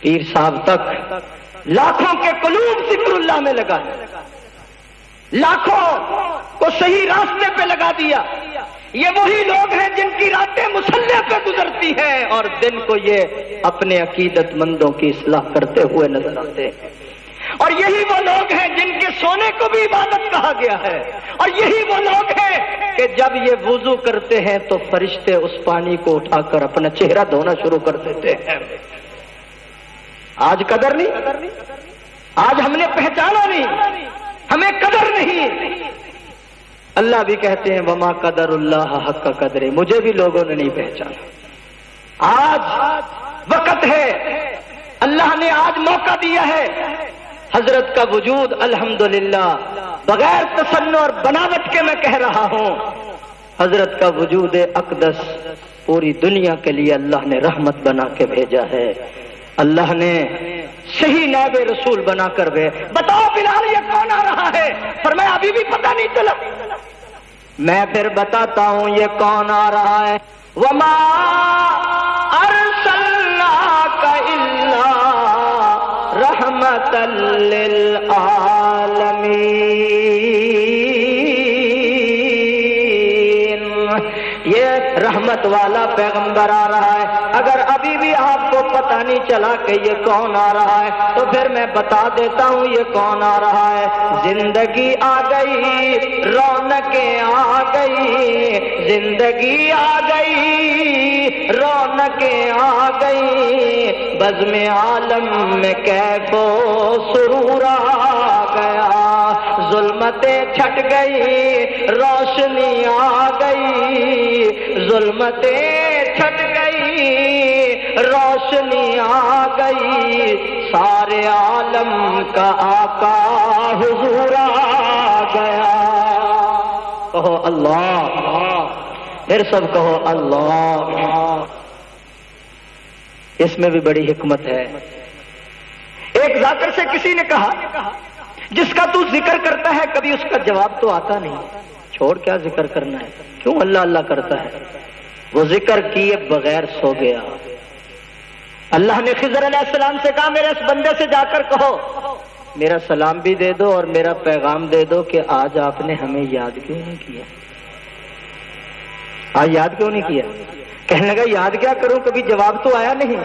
پیر صاحب تک لاکھوں کے قلوب ذکر اللہ میں لگا، لاکھوں کو صحیح راستے پہ لگا دیا. یہ وہی لوگ ہیں جن کی راتیں مصلی پہ گزرتی ہیں اور دن کو یہ اپنے عقیدت مندوں کی اصلاح کرتے ہوئے نظر آتے ہیں. اور یہی وہ لوگ ہیں جن کے سونے کو بھی عبادت کہا گیا ہے. اور یہی وہ لوگ ہیں کہ جب یہ وضو کرتے ہیں تو فرشتے اس پانی کو اٹھا کر اپنا چہرہ دھونا شروع کر دیتے ہیں. آج قدر نہیں، آج ہم نے پہچانا نہیں، ہمیں قدر نہیں. اللہ بھی کہتے ہیں وما قدر اللہ حق قدرے، مجھے بھی لوگوں نے نہیں پہچانا. آج وقت ہے، اللہ نے آج موقع دیا ہے. حضرت کا وجود الحمدللہ بغیر تصنع اور بناوٹ کے میں کہہ رہا ہوں، حضرت کا وجود اقدس پوری دنیا کے لیے اللہ نے رحمت بنا کے بھیجا ہے. اللہ نے صحیح نائب رسول بنا کر بتاؤ بلال یہ کون آ رہا ہے؟ فرمایا ابھی بھی پتہ نہیں چلا. میں پھر بتاتا ہوں یہ کون آ رہا ہے. وما ارسلناک الا رحمتا للعالمین. یہ رحمت والا پیغمبر آ رہا ہے. اگر ابھی بھی آپ کو پتہ نہیں چلا کہ یہ کون آ رہا ہے تو پھر میں بتا دیتا ہوں یہ کون آ رہا ہے. زندگی آ گئی، رونقیں آ گئی، زندگی آ گئی، رونقیں آ گئی، بزم عالم میں کیف و سرور آ گیا. ظلمتیں چھٹ گئی، روشنی آ گئی، ظلمتیں چھٹ گئی، روشنی آ گئی، سارے عالم کا آقا حضور آ گیا. کہو اللہ، پھر سب کہو اللہ. اس میں بھی بڑی حکمت ہے. ایک ذاکر سے کسی نے کہا جس کا تو ذکر کرتا ہے کبھی اس کا جواب تو آتا نہیں، چھوڑ کیا ذکر کرنا ہے، کیوں اللہ اللہ کرتا ہے؟ وہ ذکر کیے بغیر سو گیا. اللہ نے خضر علیہ السلام سے کہا میرے اس بندے سے جا کر کہو میرا سلام بھی دے دو اور میرا پیغام دے دو کہ آج آپ نے ہمیں یاد کیوں نہیں کیا. آج یاد کیوں نہیں کیا؟ کہنے لگا یاد کیا کروں، کبھی جواب تو آیا نہیں.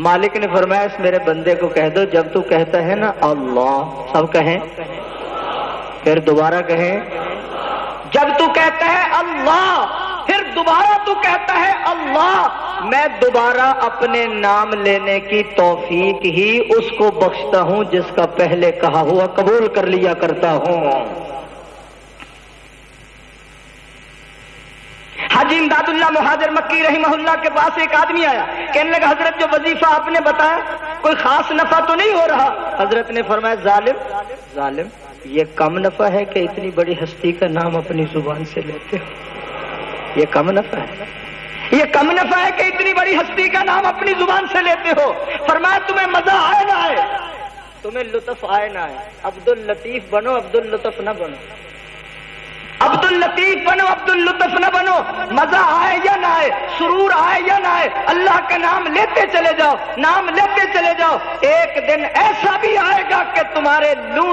مالک نے فرمایا اس میرے بندے کو کہہ دو جب تو کہتا ہے نا اللہ، سب کہیں، پھر دوبارہ کہیں. جب تو کہتا ہے اللہ پھر دوبارہ تو کہتا ہے اللہ، میں دوبارہ اپنے نام لینے کی توفیق ہی اس کو بخشتا ہوں جس کا پہلے کہا ہوا قبول کر لیا کرتا ہوں. حاجی امداد اللہ مہاجر مکی رحمہ اللہ کے پاس ایک آدمی آیا، کہنے لگا حضرت جو وظیفہ آپ نے بتایا کوئی خاص نفع تو نہیں ہو رہا؟ حضرت نے فرمایا ظالم، یہ کم نفع ہے کہ اتنی بڑی ہستی کا نام اپنی زبان سے لیتے ہو. یہ کم نفع ہے، یہ کم نفع ہے کہ اتنی بڑی ہستی کا نام اپنی زبان سے لیتے ہو. فرمایا تمہیں مزہ آئے نہ آئے، تمہیں لطف آئے نہ آئے، عبد اللطیف بنو، عبد اللطف نہ بنو. عبد اللطیف بنو، عبد اللطف نہ بنو. مزہ آئے یا نہ آئے، سرور آئے یا نہ آئے، اللہ کا نام لیتے چلے جاؤ، نام لیتے چلے جاؤ. ایک دن ایسا بھی آئے گا کہ تمہارے لو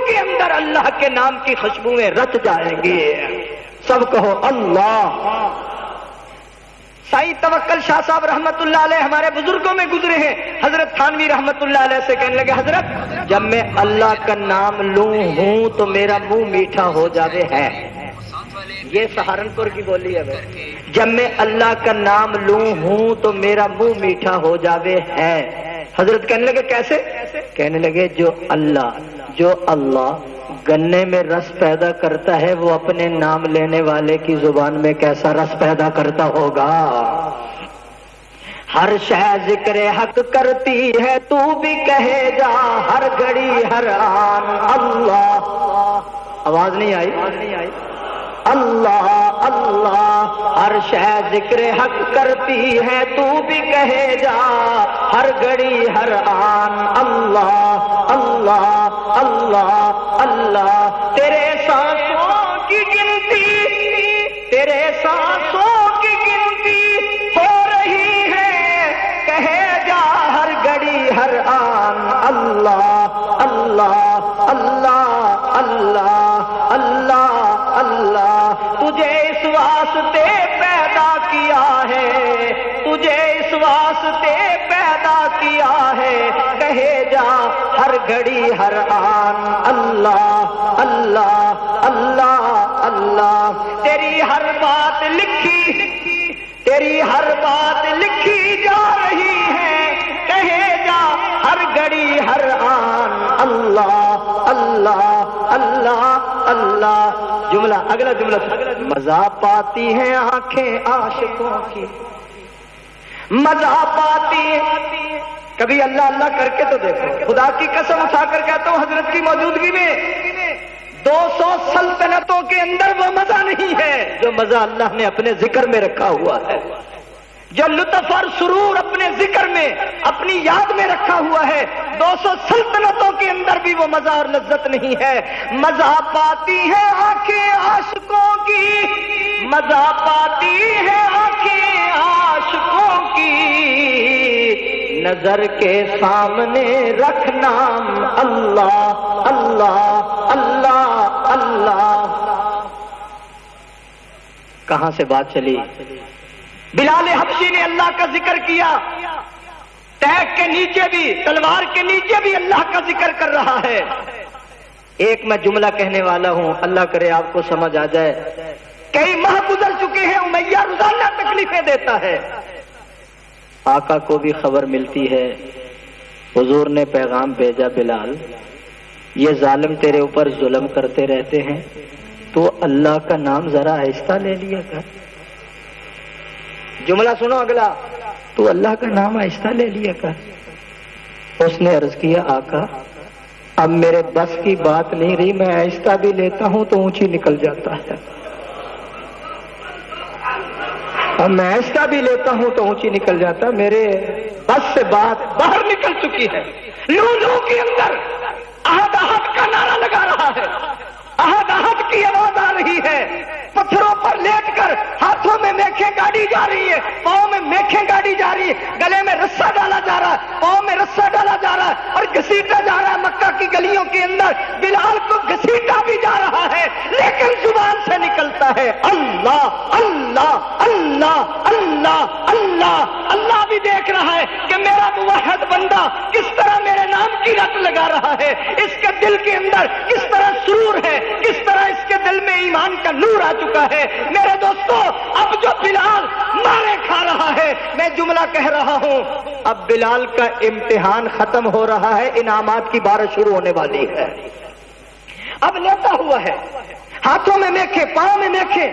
کے اندر اللہ کے نام کی خوشبوئیں رچ جائیں گی. سب کہو اللہ. سائی توکل شاہ صاحب رحمت اللہ علیہ ہمارے بزرگوں میں گزرے ہیں. حضرت تھانوی رحمت اللہ علیہ سے کہنے لگے حضرت جب میں اللہ کا نام لوں ہوں تو میرا منہ میٹھا ہو جاوے ہے. یہ سہارنپور کی بولی ہے بھائی. جب میں اللہ کا نام لوں ہوں تو میرا منہ میٹھا ہو جاوے ہے. حضرت کہنے لگے کیسے؟ کہنے لگے جو اللہ گنے میں رس پیدا کرتا ہے وہ اپنے نام لینے والے کی زبان میں کیسا رس پیدا کرتا ہوگا. ہر شے ذکر حق کرتی ہے تو بھی کہے جا ہر گھڑی ہر آن اللہ. آواز نہیں آئی؟ اللہ اللہ. ہر شے ذکر حق کرتی ہے تو بھی کہے جا ہر گھڑی ہر آن اللہ اللہ اللہ اللہ تیرے سانسوں کی گنتی، تیرے سانسوں کی گنتی ہو رہی ہے، کہے جا ہر گھڑی ہر آن اللہ اللہ اللہ اللہ اللہ اللہ تجھے اس واسطے پیدا کیا ہے، تجھے اس واسطے پیدا کیا ہے، کہے جا ہر گھڑی ہر آن اللہ اللہ اللہ اللہ تیری ہر بات لکھی، تیری ہر بات لکھی جا رہی ہے، کہے جا ہر گھڑی ہر آن اللہ اللہ اللہ اللہ جملہ اگلا جملہ مزہ پاتی ہیں آنکھیں عاشقوں کی، مزہ پاتی ہیں، کبھی اللہ اللہ کر کے تو دیکھو، خدا کی قسم اٹھا کر کہتا ہوں حضرت کی موجودگی میں 200 سلطنتوں کے اندر وہ مزہ نہیں ہے جو مزہ اللہ نے اپنے ذکر میں رکھا ہوا ہے، جو لطف اور سرور اپنے ذکر میں اپنی یاد میں رکھا ہوا ہے، 200 سلطنتوں کے اندر بھی وہ مزہ اور لذت نہیں ہے۔ مزہ پاتی ہے آنکھیں عاشقوں کی، مزہ پاتی ہے آنکھیں عاشقوں کی، نظر کے سامنے رکھ نام اللہ اللہ اللہ اللہ۔ کہاں سے بات چلی؟ بلال حبشی نے اللہ کا ذکر کیا، ٹیگ کے نیچے بھی، تلوار کے نیچے بھی اللہ کا ذکر کر رہا ہے۔ ایک میں جملہ کہنے والا ہوں، اللہ کرے آپ کو سمجھ آ جائے۔ کئی ماہ گزر چکے ہیں، امیہ روزانہ تکلیفیں دیتا ہے، آقا کو بھی خبر ملتی ہے، حضور نے پیغام بھیجا، بلال یہ ظالم تیرے اوپر ظلم کرتے رہتے ہیں، تو اللہ کا نام ذرا آہستہ لے لیا کر۔ جملہ سنو اگلا، تو اللہ کا نام آہستہ لے لیا کر۔ اس نے عرض کیا آقا اب میرے بس کی بات نہیں رہی، میں آہستہ بھی لیتا ہوں تو اونچی نکل جاتا ہے، اب میں آہستہ بھی لیتا ہوں تو اونچی نکل جاتا، میرے بس سے بات باہر نکل چکی ہے۔ لو کے اندر احد احد کا نعرہ لگا رہا ہے، احد احد کی آواز آ رہی ہے، پتھروں پر لیٹ کر ہاتھوں میں میخیں گاڑی جا رہی ہے، پاؤں میں میخیں گاڑی جا رہی ہے، گلے میں رسا ڈالا جا رہا ہے، پاؤں میں رسا ڈالا جا رہا ہے اور گھسیٹا جا رہا ہے مکہ کی گلیوں کے اندر۔ بلال کو گھسیٹا بھی جا رہا ہے، لیکن زبان سے نکلتا ہے اللہ اللہ اللہ اللہ اللہ۔ اللہ بھی دیکھ رہا ہے کہ میرا موحد بندہ کس طرح میرے نام کی رٹ لگا رہا ہے، اس کے دل کے اندر کس طرح سرور ہے، کس طرح اس کے دل میں ایمان کا نور آ چکا ہے۔ میرے دوستو اب جو بلال مارے کھا رہا ہے، میں جملہ کہہ رہا ہوں، اب بلال کا امتحان ختم ہو رہا ہے، انعامات کی بارش شروع ہونے والی ہے۔ اب لیتا ہوا ہے، ہاتھوں میں میخیں، پاؤں میں میخیں،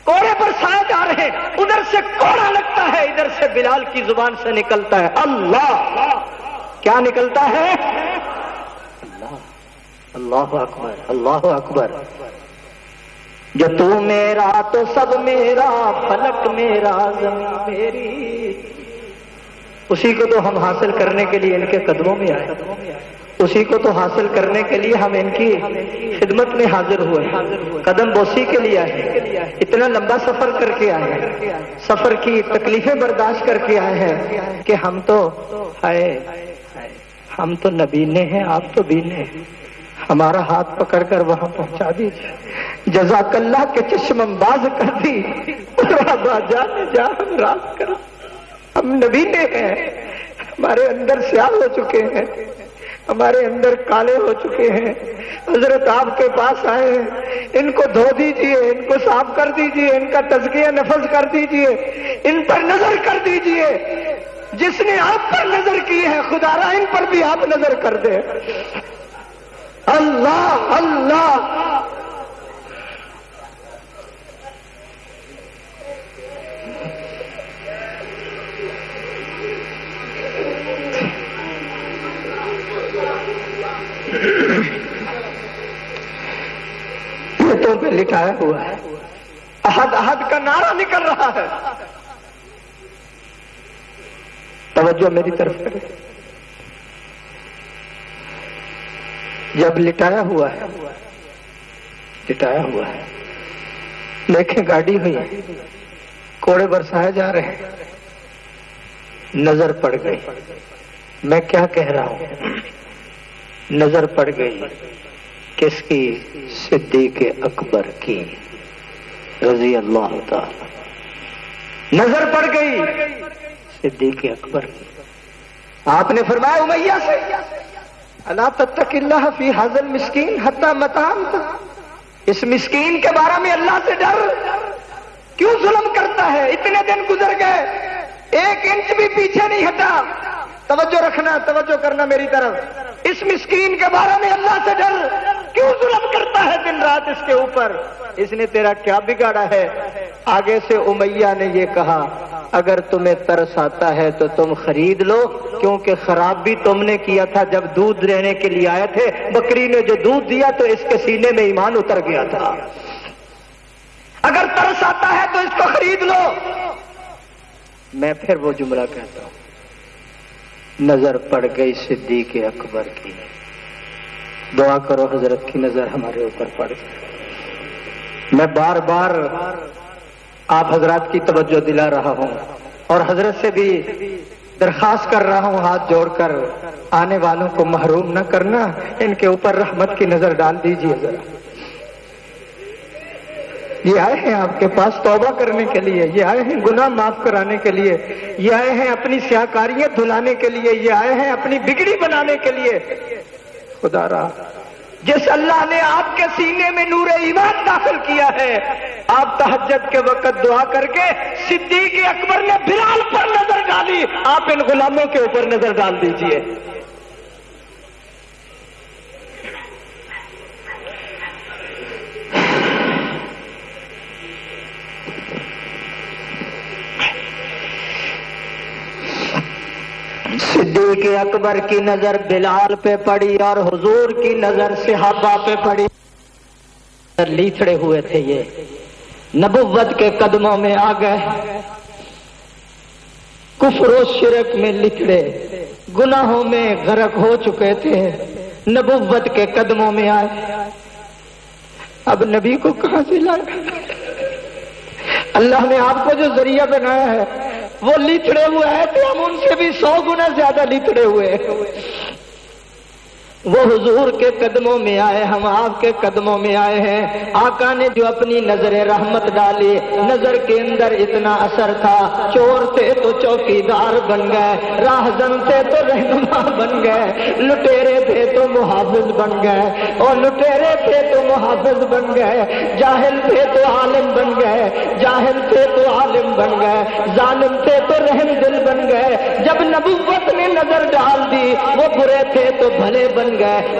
کوڑے پر سائے جا رہے ہیں، ادھر سے کوڑا لگتا ہے، ادھر سے بلال کی زبان سے نکلتا ہے اللہ۔ کیا نکلتا ہے؟ اللہ اللہ اکبر اللہ اکبر۔ جو تو میرا تو سب میرا، فلک میرا زمین میری، اسی کو تو ہم حاصل کرنے کے لیے ان کے قدموں میں آئے، اسی کو تو حاصل کرنے کے لیے ہم ان کی خدمت میں حاضر ہوئے، قدم بوسی کے لیے آئے، اتنا لمبا سفر کر کے آئے ہیں، سفر کی تکلیفیں برداشت کر کے آئے ہیں کہ ہم تو ہم تو نبینے ہیں، آپ تو بینے ہیں، ہمارا ہاتھ پکڑ کر وہاں پہنچا دیجیے، جزاک اللہ کے چشم انداز کر دی، جا ہم راز کر، ہم نبینے ہیں، ہمارے اندر سیاہ ہو چکے ہیں، ہمارے اندر کالے ہو چکے ہیں، حضرت آپ کے پاس آئے ہیں، ان کو دھو دیجئے، ان کو صاف کر دیجئے، ان کا تزکیہ نفس کر دیجئے، ان پر نظر کر دیجئے، جس نے آپ پر نظر کی ہے خدا را ان پر بھی آپ نظر کر دیں۔ اللہ اللہ۔ پیٹوں پہ لٹایا ہوا ہے، احد احد کا نعرہ نکل رہا ہے۔ توجہ میری طرف کرے، جب لٹایا ہوا ہے دیکھیں گاڑی ہوئی، کوڑے برسائے جا رہے ہیں، نظر پڑ گئی، میں کیا کہہ رہا ہوں، نظر پڑ گئی کس کی؟ صدیق اکبر کی رضی اللہ تعالی، نظر پڑ گئی صدیق اکبر کی۔ آپ نے فرمایا امیہ سے الا تتق اللہ فی ھذا المسکین حتی متی انت، اس مسکین کے بارے میں اللہ سے ڈر، کیوں ظلم کرتا ہے؟ اتنے دن گزر گئے، ایک انچ بھی پیچھے نہیں ہٹا۔ توجہ رکھنا، توجہ کرنا میری طرف، اس مسکین کے بارے میں اللہ سے ڈر، کیوں ظلم کرتا ہے دن رات اس کے اوپر؟ اس نے تیرا کیا بگاڑا ہے؟ آگے سے امیہ نے یہ کہا اگر تمہیں ترس آتا ہے تو تم خرید لو، کیونکہ خراب بھی تم نے کیا تھا جب دودھ لینے کے لیے آئے تھے، بکری نے جو دودھ دیا تو اس کے سینے میں ایمان اتر گیا تھا، اگر ترس آتا ہے تو اس کو خرید لو۔ میں پھر وہ جملہ کہتا ہوں، نظر پڑ گئی صدیق اکبر کی، دعا کرو حضرت کی نظر ہمارے اوپر پڑ جائے۔ میں بار بار آپ حضرات کی توجہ دلا رہا ہوں اور حضرت سے بھی درخواست کر رہا ہوں ہاتھ جوڑ کر، آنے والوں کو محروم نہ کرنا، ان کے اوپر رحمت کی نظر ڈال دیجیے ذرا۔ یہ آئے ہیں آپ کے پاس توبہ کرنے کے لیے، یہ آئے ہیں گناہ معاف کرانے کے لیے، یہ آئے ہیں اپنی سیاکاریاں دھلانے کے لیے، یہ آئے ہیں اپنی بگڑی بنانے کے لیے۔ خدا را، جس اللہ نے آپ کے سینے میں نور ایمان داخل کیا ہے، آپ تہجد کے وقت دعا کر کے صدیق اکبر نے بلال پر نظر ڈالی، آپ ان غلاموں کے اوپر نظر ڈال دیجئے۔ صدیق اکبر کی نظر بلال پہ پڑی اور حضور کی نظر صحابہ پہ پڑی، لیتھڑے ہوئے تھے، یہ نبوت کے قدموں میں آ گئے، کفر و شرک میں لکھڑے، گناہوں میں غرق ہو چکے تھے، نبوت کے قدموں میں آئے۔ اب نبی کو کہاں سے لائے؟ اللہ نے آپ کو جو ذریعہ بنایا ہے وہ لتڑے ہوئے ہیں، تو ہم ان سے بھی 100 گنا زیادہ لتڑے ہوئے ہیں۔ وہ حضور کے قدموں میں آئے، ہم آپ کے قدموں میں آئے ہیں۔ آقا نے جو اپنی نظر رحمت ڈالی، نظر کے اندر اتنا اثر تھا، چور تھے تو چوکیدار بن گئے، راہزن تھے تو رہنما بن گئے، لٹیرے تھے تو محافظ بن گئے، اور لٹیرے تھے تو محافظ بن گئے، جاہل تھے تو عالم بن گئے، جاہل تھے تو عالم بن گئے، ظالم تھے تو رحم دل بن گئے۔ جب نبوت نے نظر ڈال دی، وہ برے تھے تو بھلے بن گئے،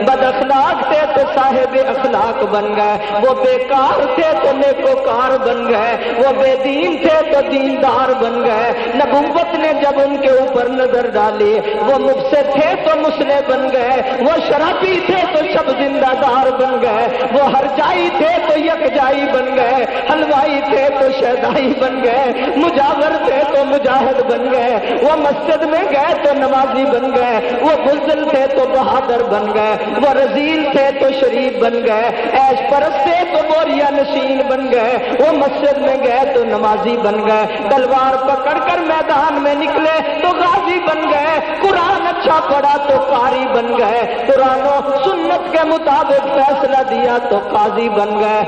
بد اخلاق تھے تو صاحب اخلاق بن گئے، وہ بیکار تھے تو نیکوکار بن گئے، وہ بے دین تھے تو دیندار بن گئے۔ نبوت نے جب ان کے اوپر نظر ڈالی، وہ مفسد تھے تو مصلح بن گئے، وہ شرابی تھے تو شب زندہ دار بن گئے، وہ ہرجائی تھے تو یکجائی بن گئے، حلوائی تھے تو شہدائی بن گئے، مجاور تھے تو مجاہد بن گئے، وہ مسجد میں گئے تو نمازی بن گئے، وہ بزدل تھے تو بہادر بن گئے، وہ رذیل تھے تو شریف بن گئے، عیش پرست تھے تو بوریا نشین بن گئے، وہ مسجد میں گئے تو نمازی بن گئے، تلوار پکڑ کر میدان میں نکلے تو غازی بن گئے، قرآن اچھا پڑھا تو قاری بن گئے، قرآن و سنت کے مطابق فیصلہ دیا تو قاضی بن گئے۔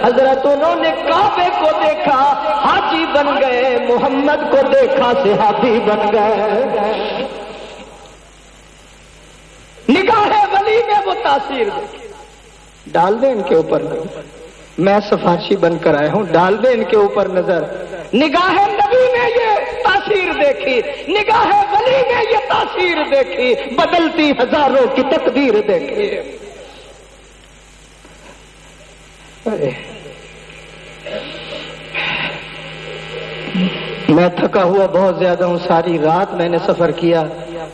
حضرت انہوں نے کعبے کو دیکھا حاجی بن گئے، محمد کو دیکھا صحابی بن گئے۔ نگاہ ولی میں وہ تاثیر دیکھی، ڈال دیں ان کے اوپر نظر، میں سفارشی بن کر آیا ہوں، ڈال دیں ان کے اوپر نظر۔ نگاہ نبی میں یہ تاثیر دیکھی، نگاہ ولی میں یہ تاثیر دیکھی، بدلتی ہزاروں کی تقدیر دیکھی۔ میں تھکا ہوا بہت زیادہ ہوں، ساری رات میں نے سفر کیا۔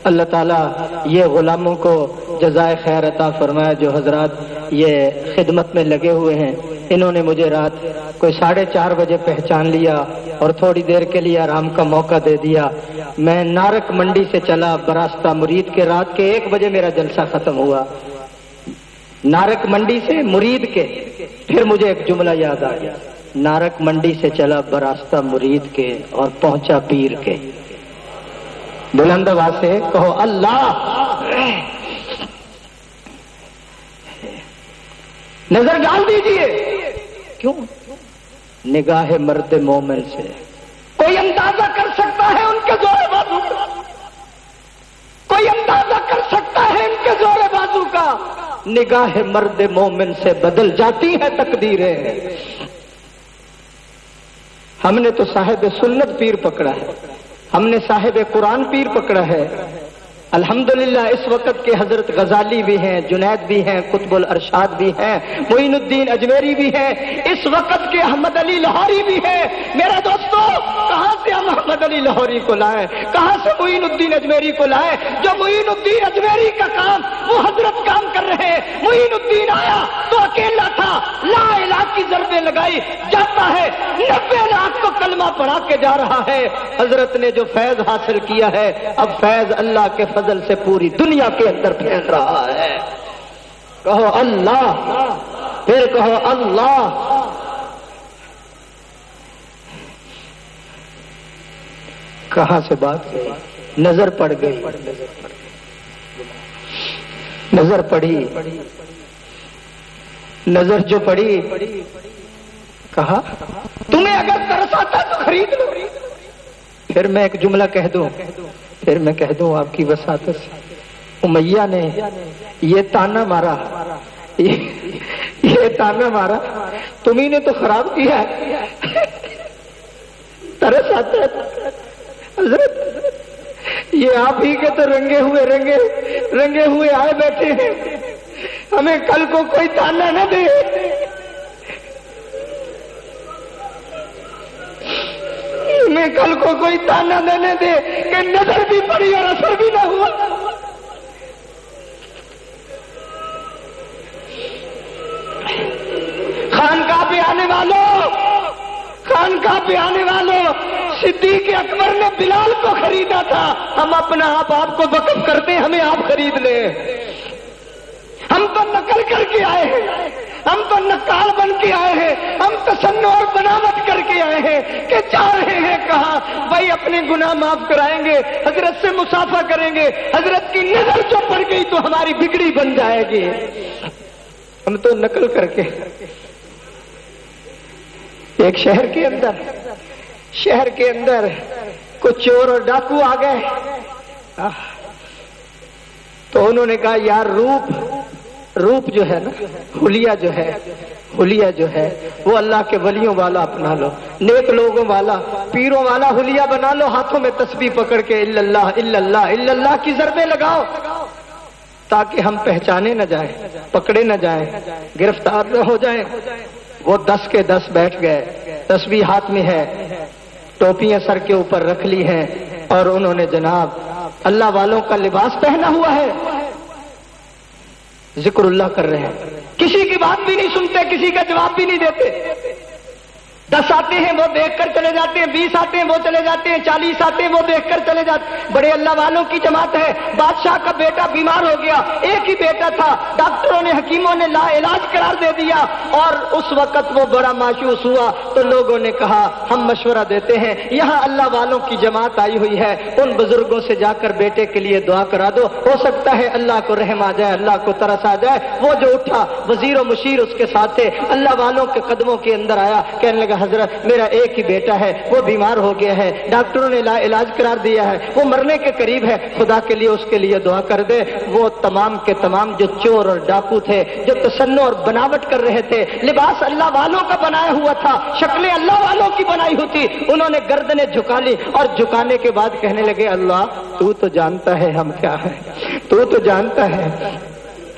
اللہ تعالیٰ یہ غلاموں کو جزائے خیر عطا فرمایا جو حضرات یہ خدمت میں لگے ہوئے ہیں۔ انہوں نے مجھے رات کوئی 4:30 بجے پہچان لیا اور تھوڑی دیر کے لیے آرام کا موقع دے دیا۔ میں نارک منڈی سے چلا براستہ مرید کے، رات کے 1 بجے میرا جلسہ ختم ہوا۔ نارک منڈی سے مرید کے. پھر مجھے ایک جملہ یاد آ گیا. نارک منڈی سے چلا براستہ مرید کے اور پہنچا پیر کے. بلند آواز سے کہو اللہ. نظر ڈال دیجئے. کیوں؟ نگاہ مرد مومن سے کوئی اندازہ کر سکتا ہے ان کے زور بازو کا. کوئی اندازہ کر سکتا ہے ان کے زور بازو کا. نگاہ مرد مومن سے بدل جاتی ہے تقدیریں. ہم نے تو صاحب سنت پیر پکڑا ہے, ہم نے صاحب قرآن پیر پکڑا ہے. الحمدللہ اس وقت کے حضرت غزالی بھی ہیں, جنید بھی ہیں, قطب الارشاد بھی ہیں, معین الدین اجمیری بھی ہیں, اس وقت کے احمد علی لاہوری بھی ہیں. میرے دوستو, کہاں سے ہم احمد علی لاہوری کو لائیں, کہاں سے معین الدین اجمیری کو لائیں؟ جو معین الدین اجمیری کا کام وہ حضرت کام کر رہے ہیں. معین الدین آیا تو اکیلا تھا, لا الہ کی ضربیں لگائی, جاتا ہے 90 لاکھ کو کلمہ پڑھا کے جا رہا ہے. حضرت نے جو فیض حاصل کیا ہے, اب فیض اللہ کے فضل سے پوری دنیا کے اندر پھیل رہا ہے. کہو اللہ, پھر کہو اللہ. کہاں سے بات گئی؟ نظر پڑ گئی. نظر پڑی, نظر جو پڑی, کہا تمہیں اگر ترس آتا تو خرید لو. پھر میں ایک جملہ کہہ دوں, پھر میں کہہ دوں آپ کی وساطت سے, امیہ نے یہ تانا مارا, یہ تانا مارا, تمہیں نے تو خراب کیا ہے. ترس آتا ہے حضرت, یہ آپ ہی کے تو رنگے ہوئے آئے بیٹھے ہیں. ہمیں کل کو کوئی تانا نہ دے, ہمیں کل کو کوئی تانا دینے دے کہ نظر بھی پڑی اور اثر بھی نہ ہوا. خانقاہ پہ آنے والوں, خانقاہ پہ آنے والوں, صدیق اکبر نے بلال کو خریدا تھا. ہم اپنا آپ کو وقف کرتے, ہمیں آپ خرید لیں. ہم تو نقل کر کے آئے ہیں, ہم تو نقال بن کے آئے ہیں, ہم تصنع اور بناوٹ کر کے آئے ہیں کہ جا رہے ہیں کہاں؟ بھائی اپنے گناہ معاف کرائیں گے, حضرت سے مصافحہ کریں گے. حضرت کی نظر جو پڑ گئی تو ہماری بگڑی بن جائے گی. ہم تو نقل کر کے ایک شہر کے اندر کچھ چور اور ڈاکو آ گئے, تو انہوں نے کہا یار روپ جو ہے نا, حلیہ جو ہے وہ اللہ کے ولیوں والا اپنا لو, نیک لوگوں والا, پیروں والا حلیہ بنا لو. ہاتھوں میں تسبیح پکڑ کے الا اللہ کی ضربیں لگاؤ, تاکہ ہم پہچانے نہ جائیں, پکڑے نہ جائیں, گرفتار نہ ہو جائیں. وہ 10 کے 10 بیٹھ گئے, تسبیح ہاتھ میں ہے, ٹوپیاں سر کے اوپر رکھ لی ہیں, اور انہوں نے جناب اللہ والوں کا لباس پہنا ہوا ہے, ذکر اللہ کر رہے ہیں. کسی کی بات بھی نہیں سنتے, کسی کا جواب بھی نہیں دیتے. 10 آتے ہیں وہ دیکھ کر چلے جاتے ہیں, 20 آتے ہیں وہ چلے جاتے ہیں, 40 آتے ہیں وہ دیکھ کر چلے جاتے ہیں. بڑے اللہ والوں کی جماعت ہے. بادشاہ کا بیٹا بیمار ہو گیا, ایک ہی بیٹا تھا, ڈاکٹروں نے حکیموں نے لا علاج قرار دے دیا, اور اس وقت وہ بڑا مایوس ہوا. تو لوگوں نے کہا ہم مشورہ دیتے ہیں, یہاں اللہ والوں کی جماعت آئی ہوئی ہے, ان بزرگوں سے جا کر بیٹے کے لیے دعا کرا دو, ہو سکتا ہے اللہ کو رحم آ جائے, اللہ کو ترس آ جائے. وہ جو اٹھا, وزیر و مشیر اس کے ساتھ تھے, اللہ والوں کے قدموں کے اندر آیا, کہنے لگا حضرت میرا ایک ہی بیٹا ہے, وہ بیمار ہو گیا ہے, ڈاکٹروں نے لا علاج قرار دیا ہے, وہ مرنے کے قریب ہے, خدا کے لیے اس کے لیے دعا کر دے. وہ تمام کے تمام جو چور اور ڈاکو تھے, جو تصنع اور بناوٹ کر رہے تھے, لباس اللہ والوں کا بنایا ہوا تھا, شکلیں اللہ والوں کی بنائی ہوتی, انہوں نے گردنیں جھکا لی, اور جھکانے کے بعد کہنے لگے اللہ تو تو جانتا ہے ہم کیا ہیں, تو جانتا ہے,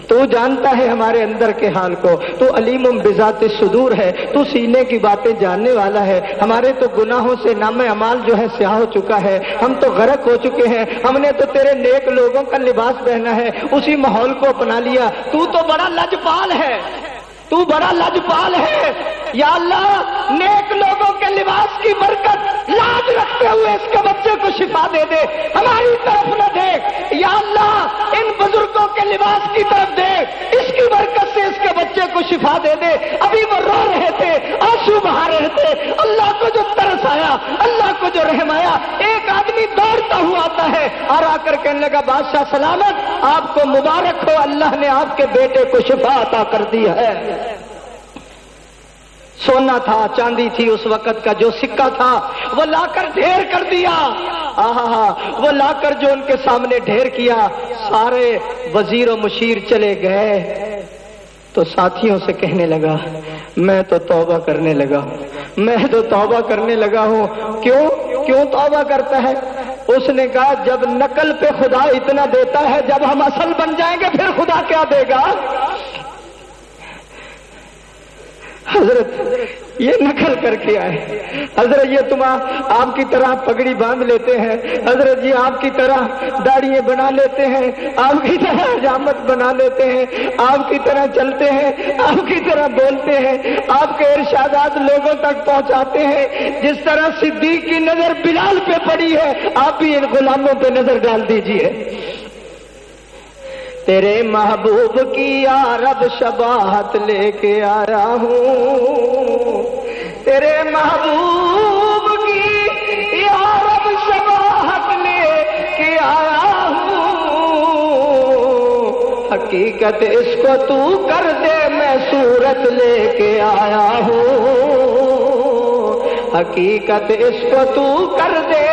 تو جانتا ہے ہمارے اندر کے حال کو, تو علیم بذات الصدور ہے, تو سینے کی باتیں جاننے والا ہے. ہمارے تو گناہوں سے نام اعمال جو ہے سیاہ ہو چکا ہے, ہم تو غرق ہو چکے ہیں, ہم نے تو تیرے نیک لوگوں کا لباس پہنا ہے, اسی ماحول کو اپنا لیا. تو بڑا لجپال ہے, تو بڑا لجپال ہے. یا اللہ نیک لوگوں کے لباس کی برکت لاج رکھتے ہوئے اس کے بچے کو شفا دے دے, ہماری طرف نہ دیکھ. یا اللہ ان بزرگوں کے لباس کی طرف دیکھ, اس کی برکت سے بیٹے کو شفا دے دے. ابھی وہ رو رہے تھے, آنسو بہا رہے تھے. اللہ کو جو ترس آیا, اللہ کو جو رحم آیا, ایک آدمی دوڑتا ہوا آتا ہے اور آ کر کہنے لگا بادشاہ سلامت, آپ کو مبارک ہو, اللہ نے آپ کے بیٹے کو شفا عطا کر دی ہے. سونا تھا, چاندی تھی اس وقت کا, جو سکہ تھا وہ لا کر ڈھیر کر دیا. وہ لا کر جو ان کے سامنے ڈھیر کیا, سارے وزیر و مشیر چلے گئے. تو ساتھیوں سے کہنے لگا میں تو توبہ کرنے لگا ہوں, میں تو توبہ کرنے لگا ہوں. کیوں توبہ کرتا ہے؟ اس نے کہا جب نقل پہ خدا اتنا دیتا ہے, جب ہم اصل بن جائیں گے پھر خدا کیا دے گا؟ حضرت یہ نقل کر کے آئے. حضرت یہ تم آپ کی طرح پگڑی باندھ لیتے ہیں, حضرت یہ آپ کی طرح داڑیاں بنا لیتے ہیں, آپ کی طرح حجامت بنا لیتے ہیں, آپ کی طرح چلتے ہیں, آپ کی طرح بولتے ہیں, آپ کے ارشادات لوگوں تک پہنچاتے ہیں. جس طرح صدیق کی نظر بلال پہ پڑی ہے, آپ بھی ان غلاموں پہ نظر ڈال دیجئے. تیرے محبوب کی یا رب شباہت لے کے آیا ہوں, تیرے محبوب کی یا رب شباہت لے کے آیا ہوں. حقیقت اس کو تو کر دے, میں صورت لے کے آیا ہوں. حقیقت اس کو تو کر دے,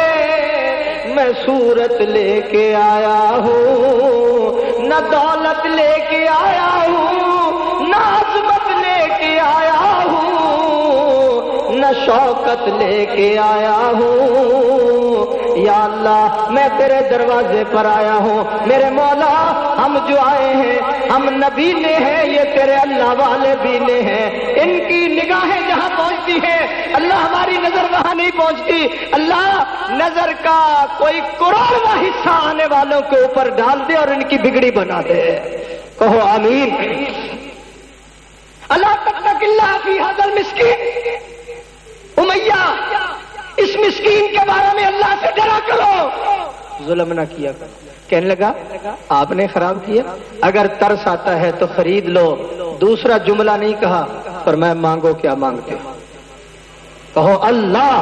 میں صورت لے کے آیا ہوں. نہ دولت لے کے آیا ہوں, نہ عظمت لے کے آیا ہوں, نہ شوکت لے کے آیا ہوں. یا اللہ میں تیرے دروازے پر آیا ہوں. میرے مولا ہم جو آئے ہیں ہم نبی نے ہیں, یہ تیرے اللہ والے بھی نے ہیں. ان کی نگاہیں جہاں پہنچتی ہیں اللہ ہماری نظر وہاں نہیں پہنچتی. اللہ نظر کا کوئی کروڑواں حصہ آنے والوں کے اوپر ڈال دے اور ان کی بگڑی بنا دے. کہو آمین. اللہ تتق اللہ فی ھذا المسکین. امیہ اس مسکین کے بارے میں اللہ سے ڈرا کرو, ظلم نہ کیا کرو. کہنے لگا آپ نے خراب کیا, اگر ترس آتا ہے تو خرید لو. دوسرا جملہ نہیں کہا, فرمایا مانگو کیا مانگتے ہو. کہو اللہ.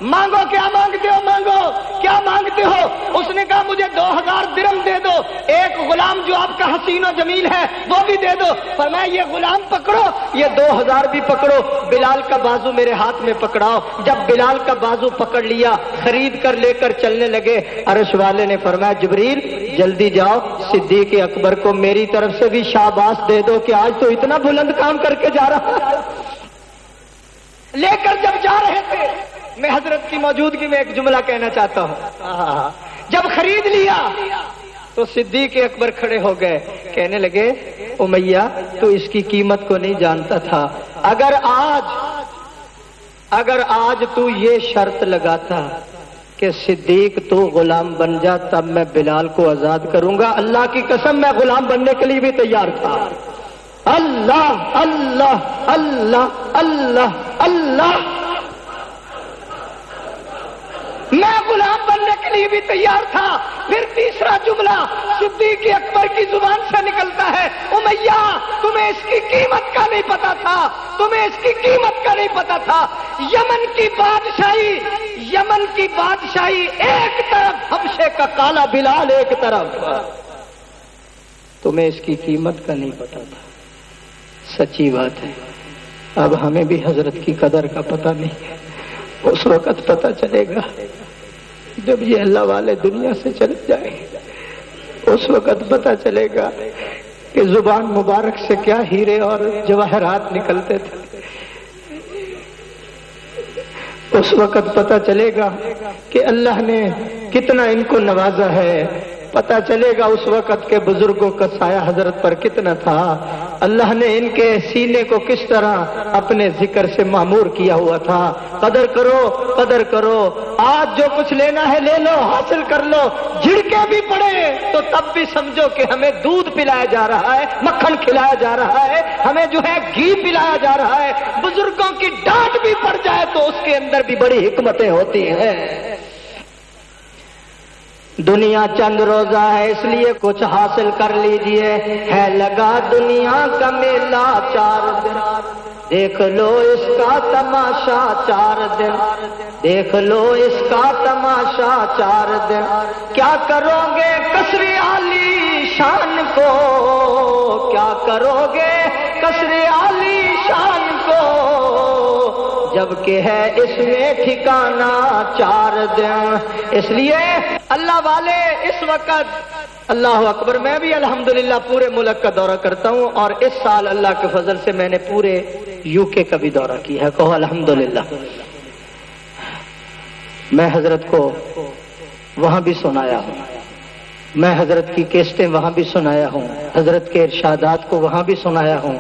مانگو کیا مانگتے ہو, مانگو کیا مانگتے ہو. اس نے کہا مجھے 2000 درم دے دو, ایک غلام جو آپ کا حسین و جمیل ہے وہ بھی دے دو. فرمایا یہ غلام پکڑو, یہ 2000 بھی پکڑو, بلال کا بازو میرے ہاتھ میں پکڑاؤ. جب بلال کا بازو پکڑ لیا, خرید کر لے کر چلنے لگے. عرش والے نے فرمایا جبریل جلدی جاؤ, صدیق اکبر کو میری طرف سے بھی شاباش دے دو کہ آج تو اتنا بلند کام کر کے جا رہا ہے. لے کر جب جا رہے تھے, میں حضرت کی موجودگی میں ایک جملہ کہنا چاہتا ہوں. جب خرید لیا تو صدیق اکبر کھڑے ہو گئے, کہنے لگے امیہ تو اس کی قیمت کو نہیں جانتا تھا. اگر آج تو یہ شرط لگاتا کہ صدیق تو غلام بن جا تب میں بلال کو آزاد کروں گا, اللہ کی قسم میں غلام بننے کے لیے بھی تیار تھا. اللہ اللہ اللہ اللہ اللہ, میں غلام بننے کے لیے بھی تیار تھا. پھر تیسرا جملہ صدیق اکبر کی زبان سے نکلتا ہے, امیہ تمہیں اس کی قیمت کا نہیں پتا تھا, تمہیں اس کی قیمت کا نہیں پتا تھا. یمن کی بادشاہی ایک طرف, حبشے کا کالا بلال ایک طرف, تمہیں اس کی قیمت کا نہیں پتا تھا. سچی بات ہے. اب ہمیں بھی حضرت کی قدر کا پتہ نہیں ہے. اس وقت پتہ چلے گا جب یہ اللہ والے دنیا سے چلے جائیں. اس وقت پتہ چلے گا کہ زبان مبارک سے کیا ہیرے اور جواہرات نکلتے تھے. اس وقت پتہ چلے گا کہ اللہ نے کتنا ان کو نوازا ہے. پتہ چلے گا اس وقت کے بزرگوں کا سایہ حضرت پر کتنا تھا. اللہ نے ان کے سینے کو کس طرح اپنے ذکر سے معمور کیا ہوا تھا. قدر کرو, قدر کرو. آج جو کچھ لینا ہے لے لو, حاصل کر لو. جھڑکے بھی پڑے تو تب بھی سمجھو کہ ہمیں دودھ پلایا جا رہا ہے, مکھن کھلایا جا رہا ہے, ہمیں جو ہے گھی پلایا جا رہا ہے. بزرگوں کی ڈانٹ بھی پڑ جائے تو اس کے اندر بھی بڑی حکمتیں ہوتی ہیں. دنیا چند روزہ ہے اس لیے کچھ حاصل کر لیجئے، ہے لگا دنیا کا میلہ 4 دن، دیکھ لو اس کا تماشا 4 دن، دیکھ لو اس کا تماشا 4 دن، کیا کرو گے کسر عالی شان کو، کیا کرو گے کسر عالی شان کو، جبکہ ہے اس میں ٹھکانہ 4 دن۔ اس لیے اللہ والے اس وقت اللہ اکبر، میں بھی الحمدللہ پورے ملک کا دورہ کرتا ہوں، اور اس سال اللہ کے فضل سے میں نے پورے یو کے کا بھی دورہ کیا ہے، کہو الحمدللہ۔ میں حضرت کو وہاں بھی سنایا ہوں، میں حضرت کی کیسٹیں وہاں بھی سنایا ہوں، حضرت کے ارشادات کو وہاں بھی سنایا ہوں،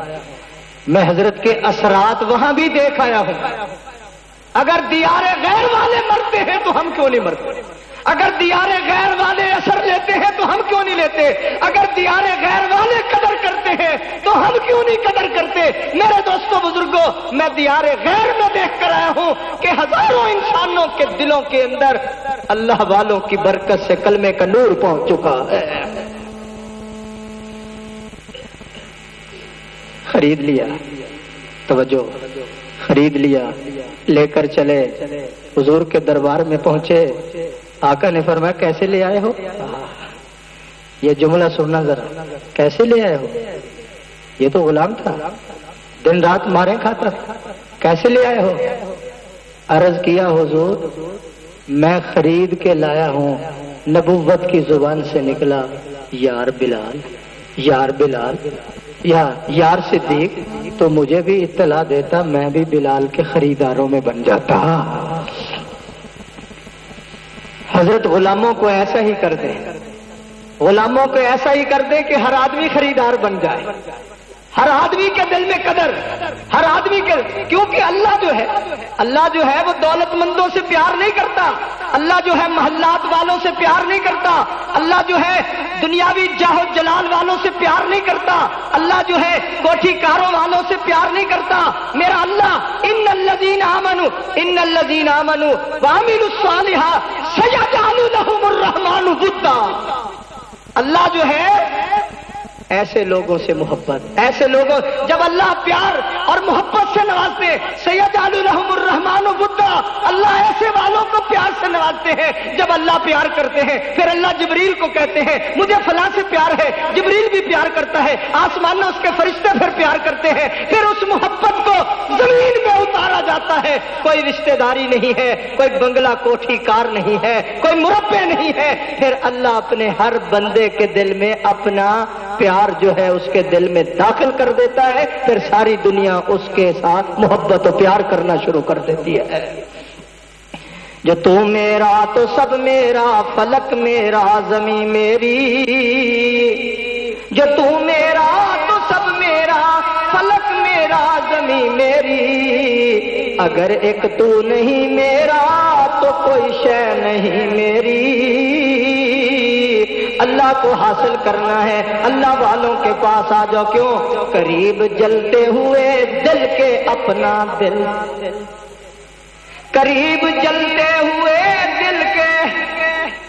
میں حضرت کے اثرات وہاں بھی دیکھ آیا ہوں۔ اگر دیار غیر والے مرتے ہیں تو ہم کیوں نہیں مرتے؟ اگر دیار غیر والے اثر لیتے ہیں تو ہم کیوں نہیں لیتے؟ اگر دیار غیر والے قدر کرتے ہیں تو ہم کیوں نہیں قدر کرتے؟ میرے دوستوں بزرگوں، میں دیار غیر میں دیکھ کر آیا ہوں کہ ہزاروں انسانوں کے دلوں کے اندر اللہ والوں کی برکت سے کلمے کا نور پہنچ چکا ہے۔ خرید لیا، توجہ، خرید لیا، لے کر چلے، حضور کے دربار میں پہنچے، آقا نے فرمایا کیسے لے آئے ہو؟ یہ جملہ سننا ذرا، کیسے لے آئے ہو؟ یہ تو غلام تھا، دن رات مارے کھاتا تھا، کیسے لے آئے ہو؟ عرض کیا حضور میں خرید کے لایا ہوں، نبوت کی زبان سے نکلا یار بلال، یار بلال، یا یار صدیق، تو مجھے بھی اطلاع دیتا، میں بھی بلال کے خریداروں میں بن جاتا۔ حضرت غلاموں کو ایسا ہی کر دے، غلاموں کو ایسا ہی کر دے کہ ہر آدمی خریدار بن جائے، ہر آدمی کے دل میں قدر، ہر آدمی کے، کیونکہ اللہ جو ہے وہ دولت مندوں سے پیار نہیں کرتا، اللہ جو ہے محلات والوں سے پیار نہیں کرتا، اللہ جو ہے دنیاوی جاہ و جلال والوں سے پیار نہیں کرتا، اللہ جو ہے کوٹھی کاروں والوں سے پیار نہیں کرتا۔ میرا اللہ ان الذین آمنوا وعملوا الصالحات سیجعل لهم الرحمن ودا، اللہ جو ہے ایسے لوگوں سے محبت، ایسے لوگوں، جب اللہ پیار اور محبت سے نوازتے، سیجعل لهم الرحمن ودا، اللہ ایسے والوں کو پیار سے نوازتے ہیں۔ جب اللہ پیار کرتے ہیں پھر اللہ جبریل کو کہتے ہیں مجھے فلاں سے پیار ہے، جبریل بھی پیار کرتا ہے، آسمان میں اس کے فرشتے پھر پیار کرتے ہیں، پھر اس محبت کو زمین میں اتارا جاتا ہے۔ کوئی رشتہ داری نہیں ہے، کوئی بنگلہ کوٹھی کار نہیں ہے، کوئی مربع نہیں ہے، پھر اللہ اپنے ہر بندے کے دل میں اپنا پیار جو ہے اس کے دل میں داخل کر دیتا ہے، پھر ساری دنیا اس کے ساتھ محبت و پیار کرنا شروع کر دیتی ہے۔ جو تو میرا تو سب میرا، فلک میرا زمین میری، جو تو میرا تو سب میرا، فلک میرا زمین میری، اگر ایک تو نہیں میرا تو کوئی شے نہیں میری۔ اللہ کو حاصل کرنا ہے، اللہ والوں کے پاس آ جاؤ، کیوں؟ قریب جلتے ہوئے دل کے اپنا دل، قریب جلتے ہوئے دل کے،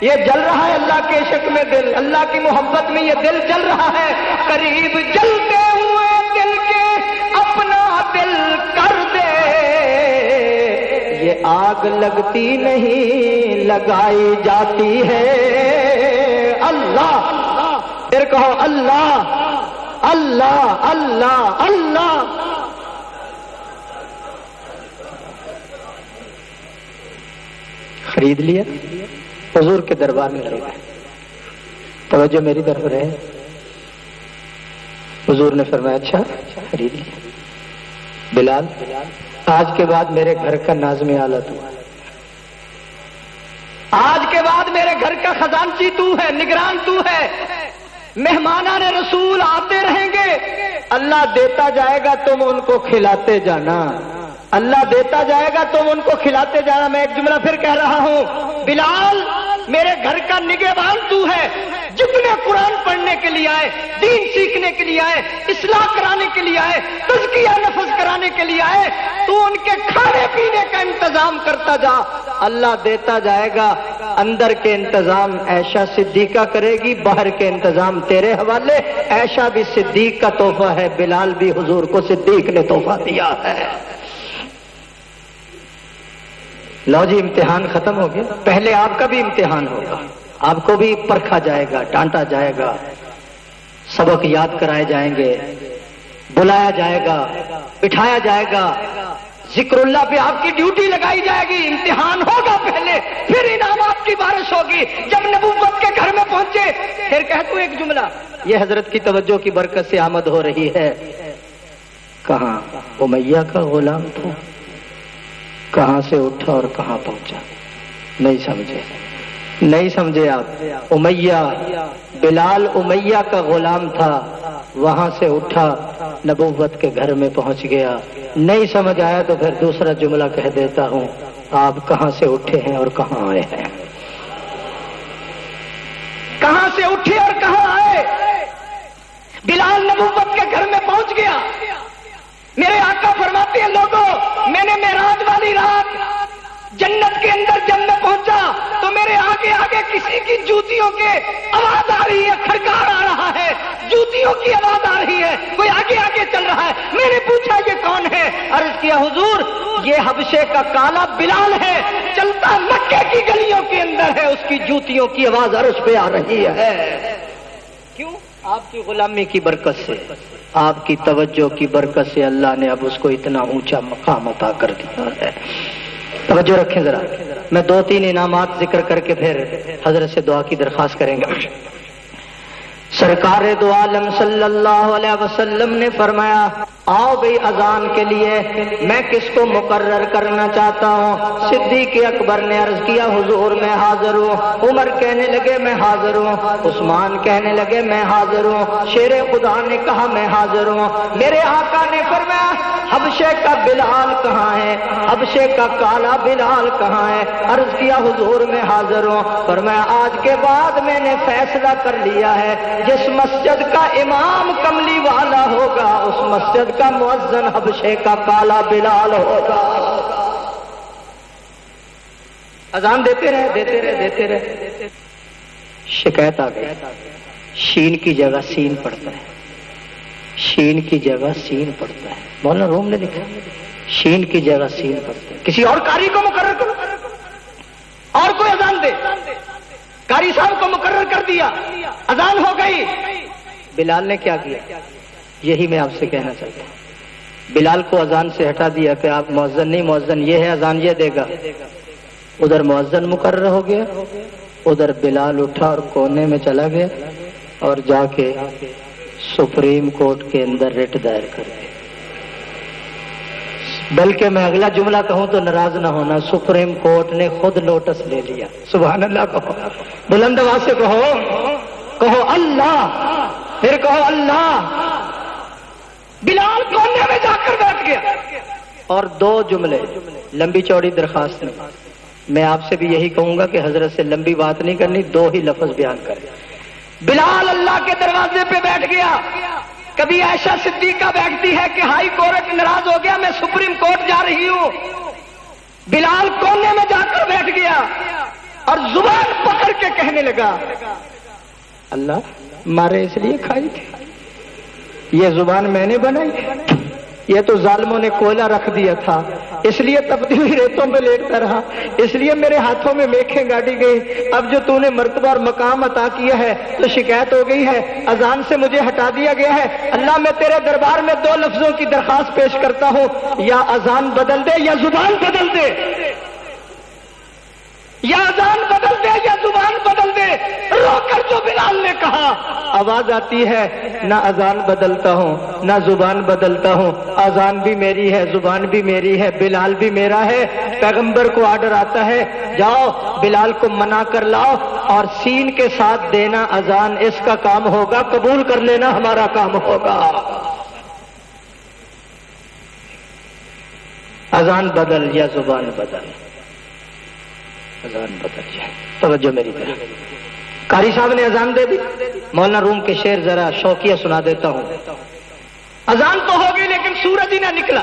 یہ جل رہا ہے اللہ کے عشق میں دل، اللہ کی محبت میں یہ دل جل رہا ہے، قریب جلتے ہوئے دل کے اپنا دل کر دے، یہ آگ لگتی نہیں لگائی جاتی ہے۔ اللہ، پھر کہو اللہ اللہ اللہ اللہ۔ خرید لیا، حضور کے دربار میں لے گئے، توجہ میری طرف رہے، حضور نے فرمایا اچھا خرید لیا، بلال آج کے بعد میرے گھر کا ناظم حالت ہوا، آج کے بعد میرے گھر کا خزانچی تو ہے، نگران تو ہے، مہمانان رسول آتے رہیں گے، اللہ دیتا جائے گا تم ان کو کھلاتے جانا، اللہ دیتا جائے گا تم ان کو کھلاتے جانا۔ میں ایک جملہ پھر کہہ رہا ہوں، بلال میرے گھر کا نگہبان تو ہے، جتنے قرآن پڑھنے کے لیے آئے، دین سیکھنے کے لیے آئے، اصلاح کرانے کے لیے آئے، تزکیہ نفس کرانے کے لیے آئے، تو ان کے کھانے پینے کا انتظام کرتا جا، اللہ دیتا جائے گا، اندر کے انتظام عائشہ صدیقہ کرے گی، باہر کے انتظام تیرے حوالے۔ عائشہ بھی صدیق کا تحفہ ہے، بلال بھی حضور کو صدیق نے تحفہ دیا ہے۔ لو جی امتحان ختم ہو گیا، پہلے آپ کا بھی امتحان ہوگا، آپ کو بھی پرکھا جائے گا، ڈانٹا جائے گا، سبق یاد کرائے جائیں گے، بلایا جائے گا، بٹھایا جائے گا، ذکر اللہ پہ آپ کی ڈیوٹی لگائی جائے گی۔ امتحان ہوگا پہلے، پھر انعامات کی بارش ہوگی۔ جب نبوت کے گھر میں پہنچے، پھر کہتا ہوں ایک جملہ، یہ حضرت کی توجہ کی برکت سے آمد ہو رہی ہے۔ کہاں امیہ کا غلام تھا، کہاں سے اٹھا اور کہاں پہنچا؟ نہیں سمجھے آپ؟ امیہ، بلال امیہ کا غلام تھا، وہاں سے اٹھا نبوت کے گھر میں پہنچ گیا۔ نہیں سمجھ آیا تو پھر دوسرا جملہ کہہ دیتا ہوں، آپ کہاں سے اٹھے ہیں اور کہاں آئے ہیں؟ کہاں سے اٹھے اور کہاں آئے؟ بلال نبوت کے گھر میں پہنچ گیا۔ میرے آقا فرماتے ہیں، لوگوں میں نے معراج والی رات جنت کے اندر جب میں پہنچا تو میرے آگے آگے کسی کی جوتیوں کے آواز آ رہی ہے، کھڑکار آ رہا ہے، جوتیوں کی آواز آ رہی ہے، کوئی آگے آگے چل رہا ہے۔ میں نے پوچھا یہ کون ہے؟ عرض کیا حضور یہ حبشے کا کالا بلال ہے، چلتا مکے کی گلیوں کے اندر ہے، اس کی جوتیوں کی آواز عرش پہ آ رہی ہے۔ کیوں؟ آپ کی غلامی کی برکت سے، آپ کی توجہ کی برکت سے اللہ نے اب اس کو اتنا اونچا مقام عطا کر دیا ہے۔ توجہ رکھیں ذرا، میں 2-3 انعامات ذکر کر کے پھر حضرت سے دعا کی درخواست کریں گے۔ سرکار دو عالم صلی اللہ علیہ وسلم نے فرمایا، آؤ بھئی اذان کے لیے، میں کس کو مقرر کرنا چاہتا ہوں؟ صدیق اکبر نے عرض کیا، حضور میں حاضر ہوں۔ عمر کہنے لگے میں حاضر ہوں۔ عثمان کہنے لگے میں حاضر ہوں۔ شیر خدا نے کہا میں حاضر ہوں۔ میرے آقا نے فرمایا، حبشے کا بلال کہاں ہے؟ حبشے کا کالا بلال کہاں ہے؟ عرض کیا حضور میں حاضر ہوں۔ فرمایا، آج کے بعد میں نے فیصلہ کر لیا ہے، جس مسجد کا امام کملی والا ہوگا اس مسجد کا مؤذن حبشے کا کالا بلال ہوگا۔ اذان دیتے رہے۔ شکایت آ گئی، شین کی جگہ سین پڑتا ہے، شین کی جگہ سین پڑتا ہے۔ مولانا روم نے لکھا شین کی جگہ سین پڑتا ہے۔ کسی اور قاری کو مقرر کرو، اور کوئی اذان دے۔ قاری صاحب کو مقرر کر دیا، اذان ہو گئی۔ بلال نے کیا کیا؟ یہی میں آپ سے کہنا چاہتا ہوں، بلال کو اذان سے ہٹا دیا کہ آپ مؤذن نہیں، مؤذن یہ ہے، اذان یہ دے گا۔ ادھر مؤذن مقرر ہو گیا، ادھر بلال اٹھا اور کونے میں چلا گیا اور جا کے سپریم کورٹ کے اندر ریٹ دائر کر دیا۔ بلکہ میں اگلا جملہ کہوں تو ناراض نہ ہونا، سپریم کورٹ نے خود نوٹس لے لیا۔ سبحان اللہ کہو، بلند آواز سے کہو اللہ، پھر کہو اللہ۔ بلال کونے میں جا کر بیٹھ گیا۔ اور 2 جملے، لمبی چوڑی درخواست میں میں آپ سے بھی یہی کہوں گا کہ حضرت سے لمبی بات نہیں کرنی، 2 ہی لفظ بیان کریں۔ بلال اللہ کے دروازے پہ بیٹھ گیا۔ کبھی عائشہ صدیقہ بیٹھتی ہے کہ ہائی کورٹ ناراض ہو گیا، میں سپریم کورٹ جا رہی ہوں۔ بلال کونے میں جا کر بیٹھ گیا اور زبان پکڑ کے کہنے لگا، اللہ مارے اس لیے کھائی تھی، یہ زبان میں نے بنائی، یہ تو ظالموں نے کوئلہ رکھ دیا تھا، اس لیے تپتی ہوئی ریتوں پہ لیٹتا رہا، اس لیے میرے ہاتھوں میں میخیں گاڑی گئی۔ اب جو تو نے مرتبہ اور مقام عطا کیا ہے تو شکایت ہو گئی ہے، اذان سے مجھے ہٹا دیا گیا ہے۔ اللہ میں تیرے دربار میں 2 لفظوں کی درخواست پیش کرتا ہوں، یا اذان بدل دے یا زبان بدل دے، یا اذان بدل دے یا زبان بدل دے۔ رو کر جو بلال نے کہا، آواز آتی ہے، نہ اذان بدلتا ہوں نہ زبان بدلتا ہوں، اذان بھی میری ہے، زبان بھی میری ہے، بلال بھی میرا ہے۔ پیغمبر کو آرڈر آتا ہے، جاؤ بلال کو منا کر لاؤ اور سین کے ساتھ دینا اذان، اس کا کام ہوگا، قبول کر لینا ہمارا کام ہوگا۔ اذان بدل یا زبان بدل، اذان بدل جائے۔ توجہ میری طرف، قاری صاحب نے اذان دے دی۔ مولانا روم کے شعر ذرا شوقیہ سنا دیتا ہوں۔ اذان تو ہو گئی لیکن سورج ہی نہ نکلا۔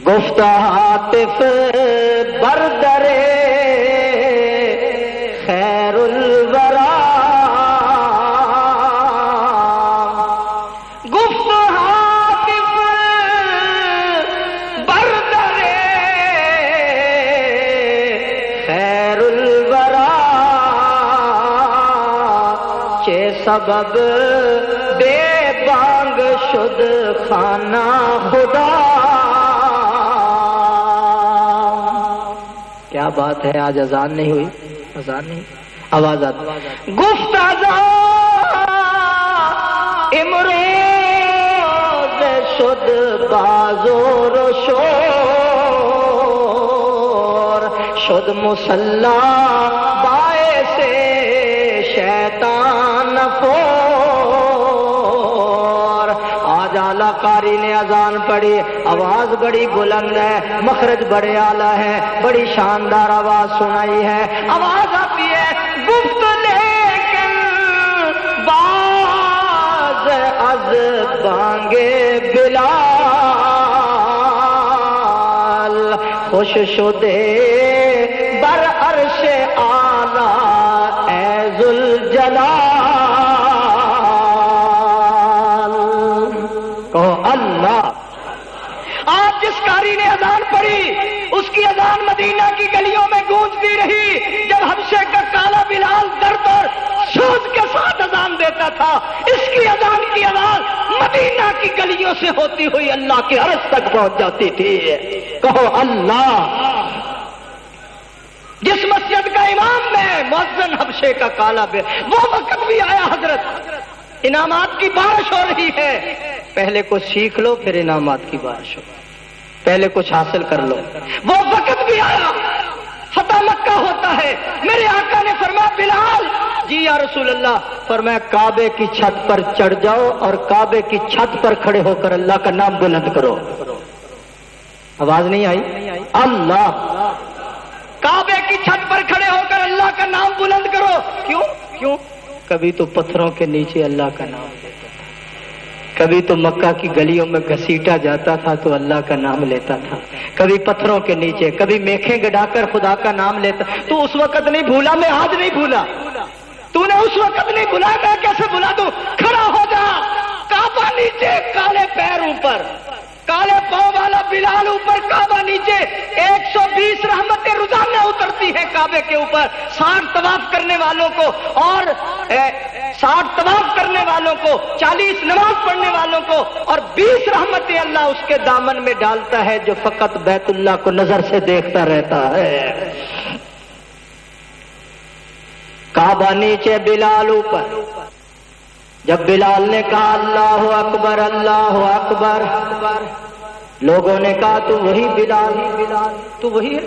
گفتہ عاطف بردرے سبب بے بانگ شد خانہ خدا. کیا بات ہے، آج اذان نہیں ہوئی، اذان نہیں، آواز آتی. گفت اذان امروز شد بازور و شور، شد مصلا باعث شیطان فور. آج اعلیٰ قاری نے اذان پڑھی، آواز بڑی بلند ہے، مخرج بڑے اعلیٰ ہے، بڑی شاندار آواز سنائی ہے. آواز آتی ہے گفت لیکن باز از بانگے بلال، خوش شدے بر عرش اعلیٰ اے ذوالجلال. کہو اللہ. آج جس قاری نے اذان پڑھی اس کی اذان مدینہ کی گلیوں میں گونجتی رہی. جب حبشے کا کالا بلال درد اور سوز کے ساتھ اذان دیتا تھا، اس کی اذان کی آواز مدینہ کی گلیوں سے ہوتی ہوئی اللہ کے عرش تک پہنچ جاتی تھی. کہو اللہ. جس مسجد کا امام میں مؤذن حبشے کا کالا بلال، وہ وقت بھی آیا حضرت. انعامات کی بارش ہو رہی ہے، پہلے کچھ سیکھ لو پھر انعامات کی بارش ہو، پہلے کچھ حاصل کر لو. وہ وقت بھی آیا، فتح مکہ ہوتا ہے. میرے آقا نے فرمایا بلال. جی یا رسول اللہ. فرمایا کعبے کی چھت پر چڑھ جاؤ اور کعبے کی چھت پر کھڑے ہو کر اللہ کا نام بلند کرو. آواز نہیں آئی؟ اللہ. کعبے کی چھت پر کھڑے ہو کر اللہ کا نام بلند کرو. کیوں؟ کیوں؟ کبھی تو پتھروں کے نیچے اللہ کا نام لیتا تھا، کبھی تو مکہ کی گلیوں میں گھسیٹا جاتا تھا تو اللہ کا نام لیتا تھا، کبھی پتھروں کے نیچے، کبھی میخیں گڑا کر خدا کا نام لیتا. تو اس وقت نہیں بھولا، میں آج نہیں بھولا. تو نے اس وقت نہیں بھولا، میں کیسے بھولا دوں؟ کھڑا ہو جا. کعبہ نیچے، کالے پیر اوپر، کالے پاؤں والا بلال اوپر، کعبہ نیچے. 120 رحمتیں روزانہ اترتی ہیں کعبے کے اوپر 60 طواف کرنے والوں کو، اور 60 طواف کرنے والوں کو، 40 نماز پڑھنے والوں کو، اور 20 رحمتیں اللہ اس کے دامن میں ڈالتا ہے جو فقط بیت اللہ کو نظر سے دیکھتا رہتا ہے. کعبہ نیچے، بلال اوپر. جب بلال نے کہا اللہ اکبر اللہ اکبر، لوگوں نے کہا تو وہی بلال، تو وہی ہے.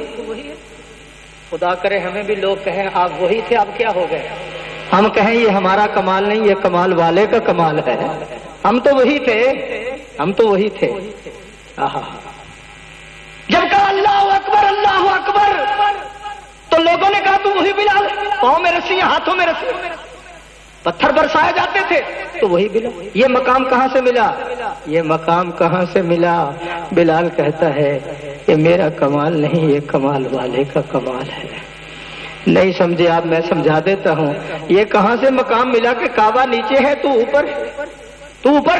خدا کرے ہمیں بھی لوگ کہیں آپ وہی تھے، اب کیا ہو گئے. ہم کہیں یہ ہمارا کمال نہیں، یہ کمال والے کا کمال ہے. ہم تو وہی تھے، ہم تو وہی تھے. جب کہا اللہ اکبر تو لوگوں نے کہا تو وہی بلال. پاؤں میں رسیاں، ہاتھوں میں رسیاں، پتھر برسائے جاتے تھے تو وہی بلال. یہ مقام کہاں سے ملا؟ یہ مقام کہاں سے ملا؟ بلال کہتا ہے یہ میرا کمال نہیں، یہ کمال والے کا کمال ہے. نہیں سمجھے آپ؟ میں سمجھا دیتا ہوں. یہ کہاں سے مقام ملا کہ کعبہ نیچے ہے تو اوپر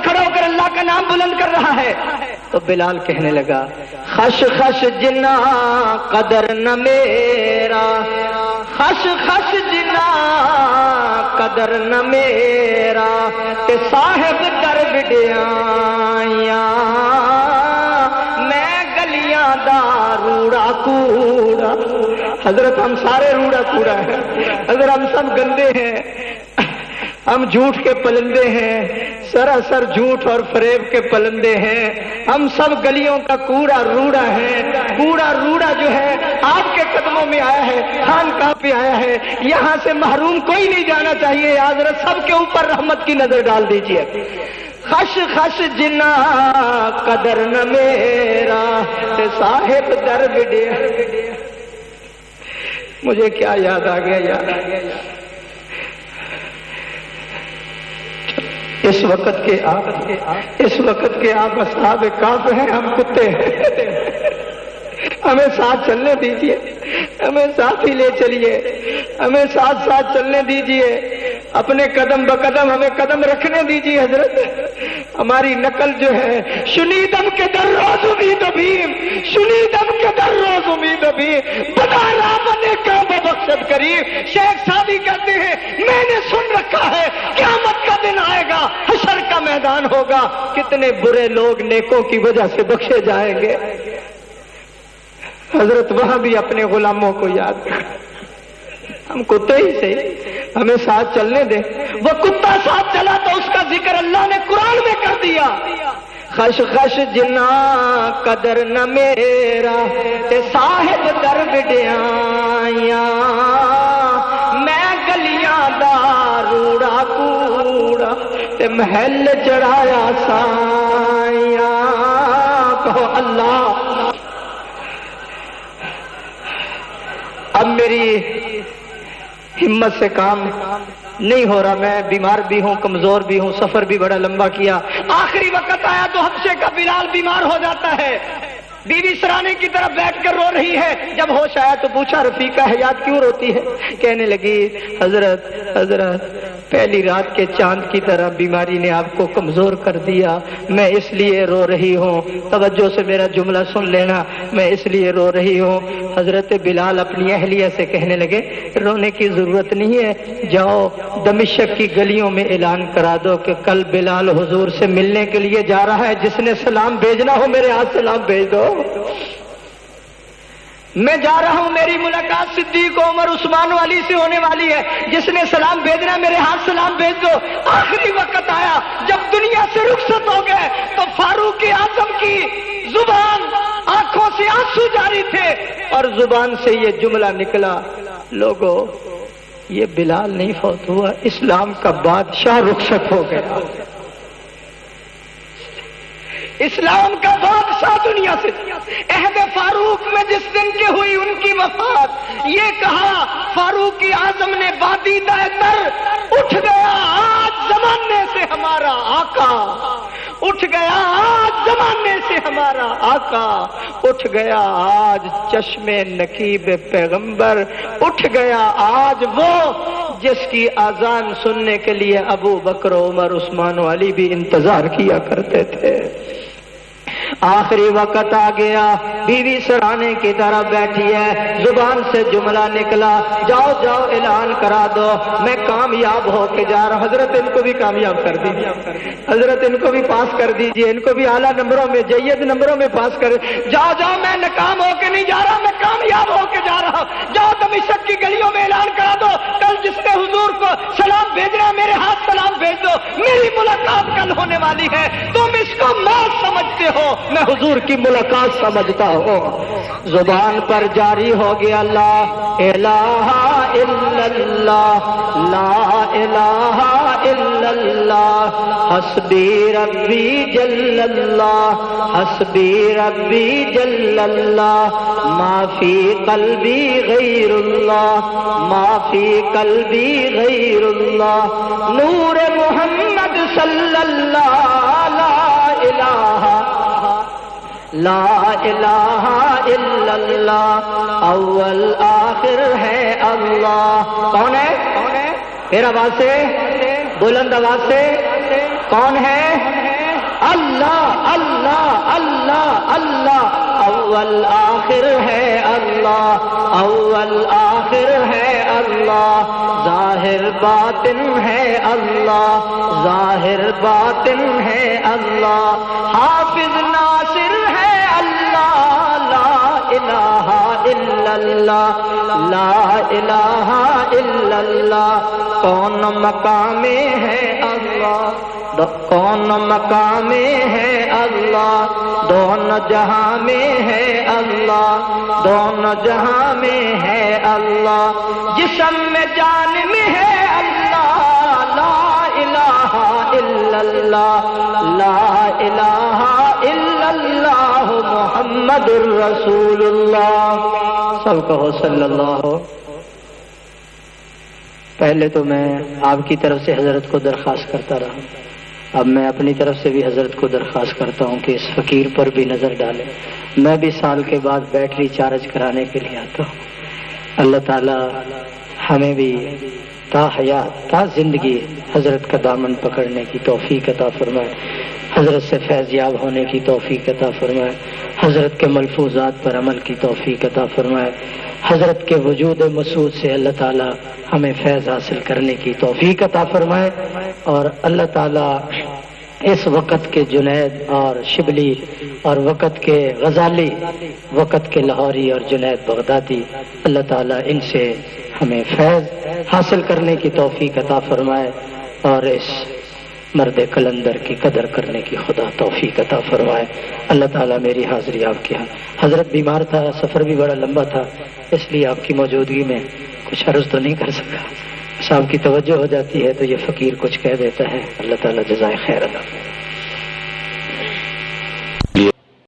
کھڑا ہو کر اللہ کا نام بلند کر رہا ہے. تو بلال کہنے لگا خش خش جنا قدر نہ میرا، خش خش جنا قدر نہ میرا، کہ صاحب در بڈیاں میں گلیاں دا روڑا کوڑا. حضرت ہم سارے روڑا کوڑا ہیں حضرت، ہم سب گندے ہیں، ہم جھوٹ کے پلندے ہیں، سراسر جھوٹ اور فریب کے پلندے ہیں. ہم سب گلیوں کا کوڑا روڑا ہے. کوڑا روڑا جو ہے آپ کے قدموں میں آیا ہے، خانقاہ پہ آیا ہے. یہاں سے محروم کوئی نہیں جانا چاہیے. حضرت سب کے اوپر رحمت کی نظر ڈال دیجیے. خش خش جنا قدر نہ میرا، صاحب در بڈیا. مجھے کیا یاد آ گیا یار، اس وقت کے آپ اصحاب کہف ہیں، ہم کتے ہیں. ہمیں ساتھ چلنے دیجیے، ہمیں ساتھ ہی لے چلیے، ہمیں ساتھ چلنے دیجیے. اپنے قدم بقدم ہمیں قدم رکھنے دیجیے. حضرت ہماری نقل جو ہے شنیدم کے در روز امید بھیم، شنیدم کے در روز امید بھیم، بتا رام نے کعبہ بخشت کریم. شیخ سادی کہتے ہیں میں نے سن رکھا ہے قیامت کتنے برے لوگ نیکوں کی وجہ سے بخشے جائیں گے۔ حضرت وہاں بھی اپنے غلاموں کو یاد کر، ہم کتے ہی سے ہمیں ساتھ چلنے دیں۔ وہ کتا ساتھ چلا تو اس کا ذکر اللہ نے قرآن میں کر دیا، خش خش جنا قدر نہ میرا تے صاحب در وڈیاں، میں گلیاں دا روڑا کوڑا تے محل چڑھایا سایاں۔ کہو اللہ۔ اب میری ہمت سے کام نہیں ہو رہا، میں بیمار بھی ہوں، کمزور بھی ہوں، سفر بھی بڑا لمبا کیا۔ آخری وقت آیا تو حبشے کا بلال بیمار ہو جاتا ہے، بیوی سرانے کی طرف بیٹھ کر رو رہی ہے۔ جب ہوش آیا تو پوچھا رفیقہ حیات کیوں روتی ہے؟ کہنے لگی حضرت پہلی رات کے چاند کی طرح بیماری نے آپ کو کمزور کر دیا، میں اس لیے رو رہی ہوں۔ توجہ سے میرا جملہ سن لینا، میں اس لیے رو رہی ہوں۔ حضرت بلال اپنی اہلیہ سے کہنے لگے رونے کی ضرورت نہیں ہے، جاؤ دمشق کی گلیوں میں اعلان کرا دو کہ کل بلال حضور سے ملنے کے لیے جا رہا ہے، جس نے سلام بھیجنا ہو میرے ہاتھ سلام بھیج دو۔ میں جا رہا ہوں، میری ملاقات صدیق عمر عثمان والی سے ہونے والی ہے، جس نے سلام بھیجنا میرے ہاتھ سلام بھیج دو۔ آخری وقت آیا، جب دنیا سے رخصت ہو گئے تو فاروق اعظم کی زبان آنکھوں سے آنسو جاری تھے اور زبان سے یہ جملہ نکلا، لوگوں یہ بلال نہیں فوت ہوا، اسلام کا بادشاہ رخصت ہو گیا، اسلام کا بادشاہ دنیا سے۔ عہد فاروق میں جس دن کی ہوئی ان کی وفات، یہ کہا فاروق اعظم نے بادیدہ تر اٹھ گیا آج زمانے سے ہمارا آقا، اٹھ گیا آج زمانے سے ہمارا آقا، اٹھ گیا آج چشم نقیب پیغمبر، اٹھ گیا آج وہ جس کی اذان سننے کے لیے ابو بکر عمر عثمان علی بھی انتظار کیا کرتے تھے۔ آخری وقت آ گیا، بیوی سرانے کی طرف بیٹھی ہے، زبان سے جملہ نکلا، جاؤ جاؤ اعلان کرا دو میں کامیاب ہو کے جا رہا ہوں۔ حضرت ان کو بھی کامیاب کر دیجیے، حضرت ان کو بھی پاس کر دیجیے، ان کو بھی اعلیٰ نمبروں میں جید نمبروں میں پاس کر۔ جاؤ جاؤ میں ناکام ہو کے نہیں جا رہا، میں کامیاب ہو کے جا رہا ہوں۔ جاؤ دمشق کی گلیوں میں اعلان کرا دو کل جس نے حضور کو سلام بھیجنا میرے ہاتھ سلام بھیج دو، میری ملاقات کل ہونے والی ہے۔ تم اس کو موت سمجھتے ہو، میں حضور کی ملاقات سمجھتا ہوں۔ زبان پر جاری ہو گیا لا الہ الا اللہ، لا الہ الا اللہ، حسبی ربی جل اللہ، حسبی ربی جل اللہ، ما فی قلبی غیر اللہ، ما فی قلبی غیر اللہ، نور محمد صلی اللہ، لا الہ لا الہ الا اللہ، اول آخر ہے اللہ۔ کون ہے؟ پھر آواز سے، بلند آواز سے، کون ہے؟ اللہ اللہ اللہ اللہ، اول آخر ہے اللہ، اول آخر ہے اللہ، ظاہر باطن ہے اللہ، ظاہر باطن ہے اللہ، حافظ ناصر ہے اللہ، لا الہ الا اللہ، لا الہ الا اللہ، کون مقام ہے اللہ، کون مقام ہے اللہ، دونوں جہاں میں ہے اللہ، دونوں جہاں میں ہے اللہ، جسم میں جان میں ہے اللہ، لا الہ الا اللہ، لا الہ الا اللہ، محمد الرسول اللہ۔ سب کہو صلی اللہ۔ پہلے تو میں آپ کی طرف سے حضرت کو درخواست کرتا رہا، اب میں اپنی طرف سے بھی حضرت کو درخواست کرتا ہوں کہ اس فقیر پر بھی نظر ڈالیں۔ میں بھی سال کے بعد بیٹری چارج کرانے کے لیے آتا ہوں۔ اللہ تعالی ہمیں بھی تا حیات تا زندگی حضرت کا دامن پکڑنے کی توفیق عطا فرمائے، حضرت سے فیض یاب ہونے کی توفیق عطا فرمائے، حضرت کے ملفوظات پر عمل کی توفیق عطا فرمائے، حضرت کے وجود مسعود سے اللہ تعالی ہمیں فیض حاصل کرنے کی توفیق عطا فرمائے، اور اللہ تعالی اس وقت کے جنید اور شبلی اور وقت کے غزالی، وقت کے لاہوری اور جنید بغدادی، اللہ تعالیٰ ان سے ہمیں فیض حاصل کرنے کی توفیق عطا فرمائے اور اس مرد کلندر کی قدر کرنے کی خدا توفیق عطا فرمائے۔ اللہ تعالیٰ میری حاضری آپ کے ہاں، حضرت بیمار تھا، سفر بھی بڑا لمبا تھا، اس لیے آپ کی موجودگی میں کچھ عرض تو نہیں کر سکا۔ صاحب کی توجہ ہو جاتی ہے تو یہ فقیر کچھ کہہ دیتا ہے۔ اللہ تعالیٰ جزائے خیر عطا فرمائے۔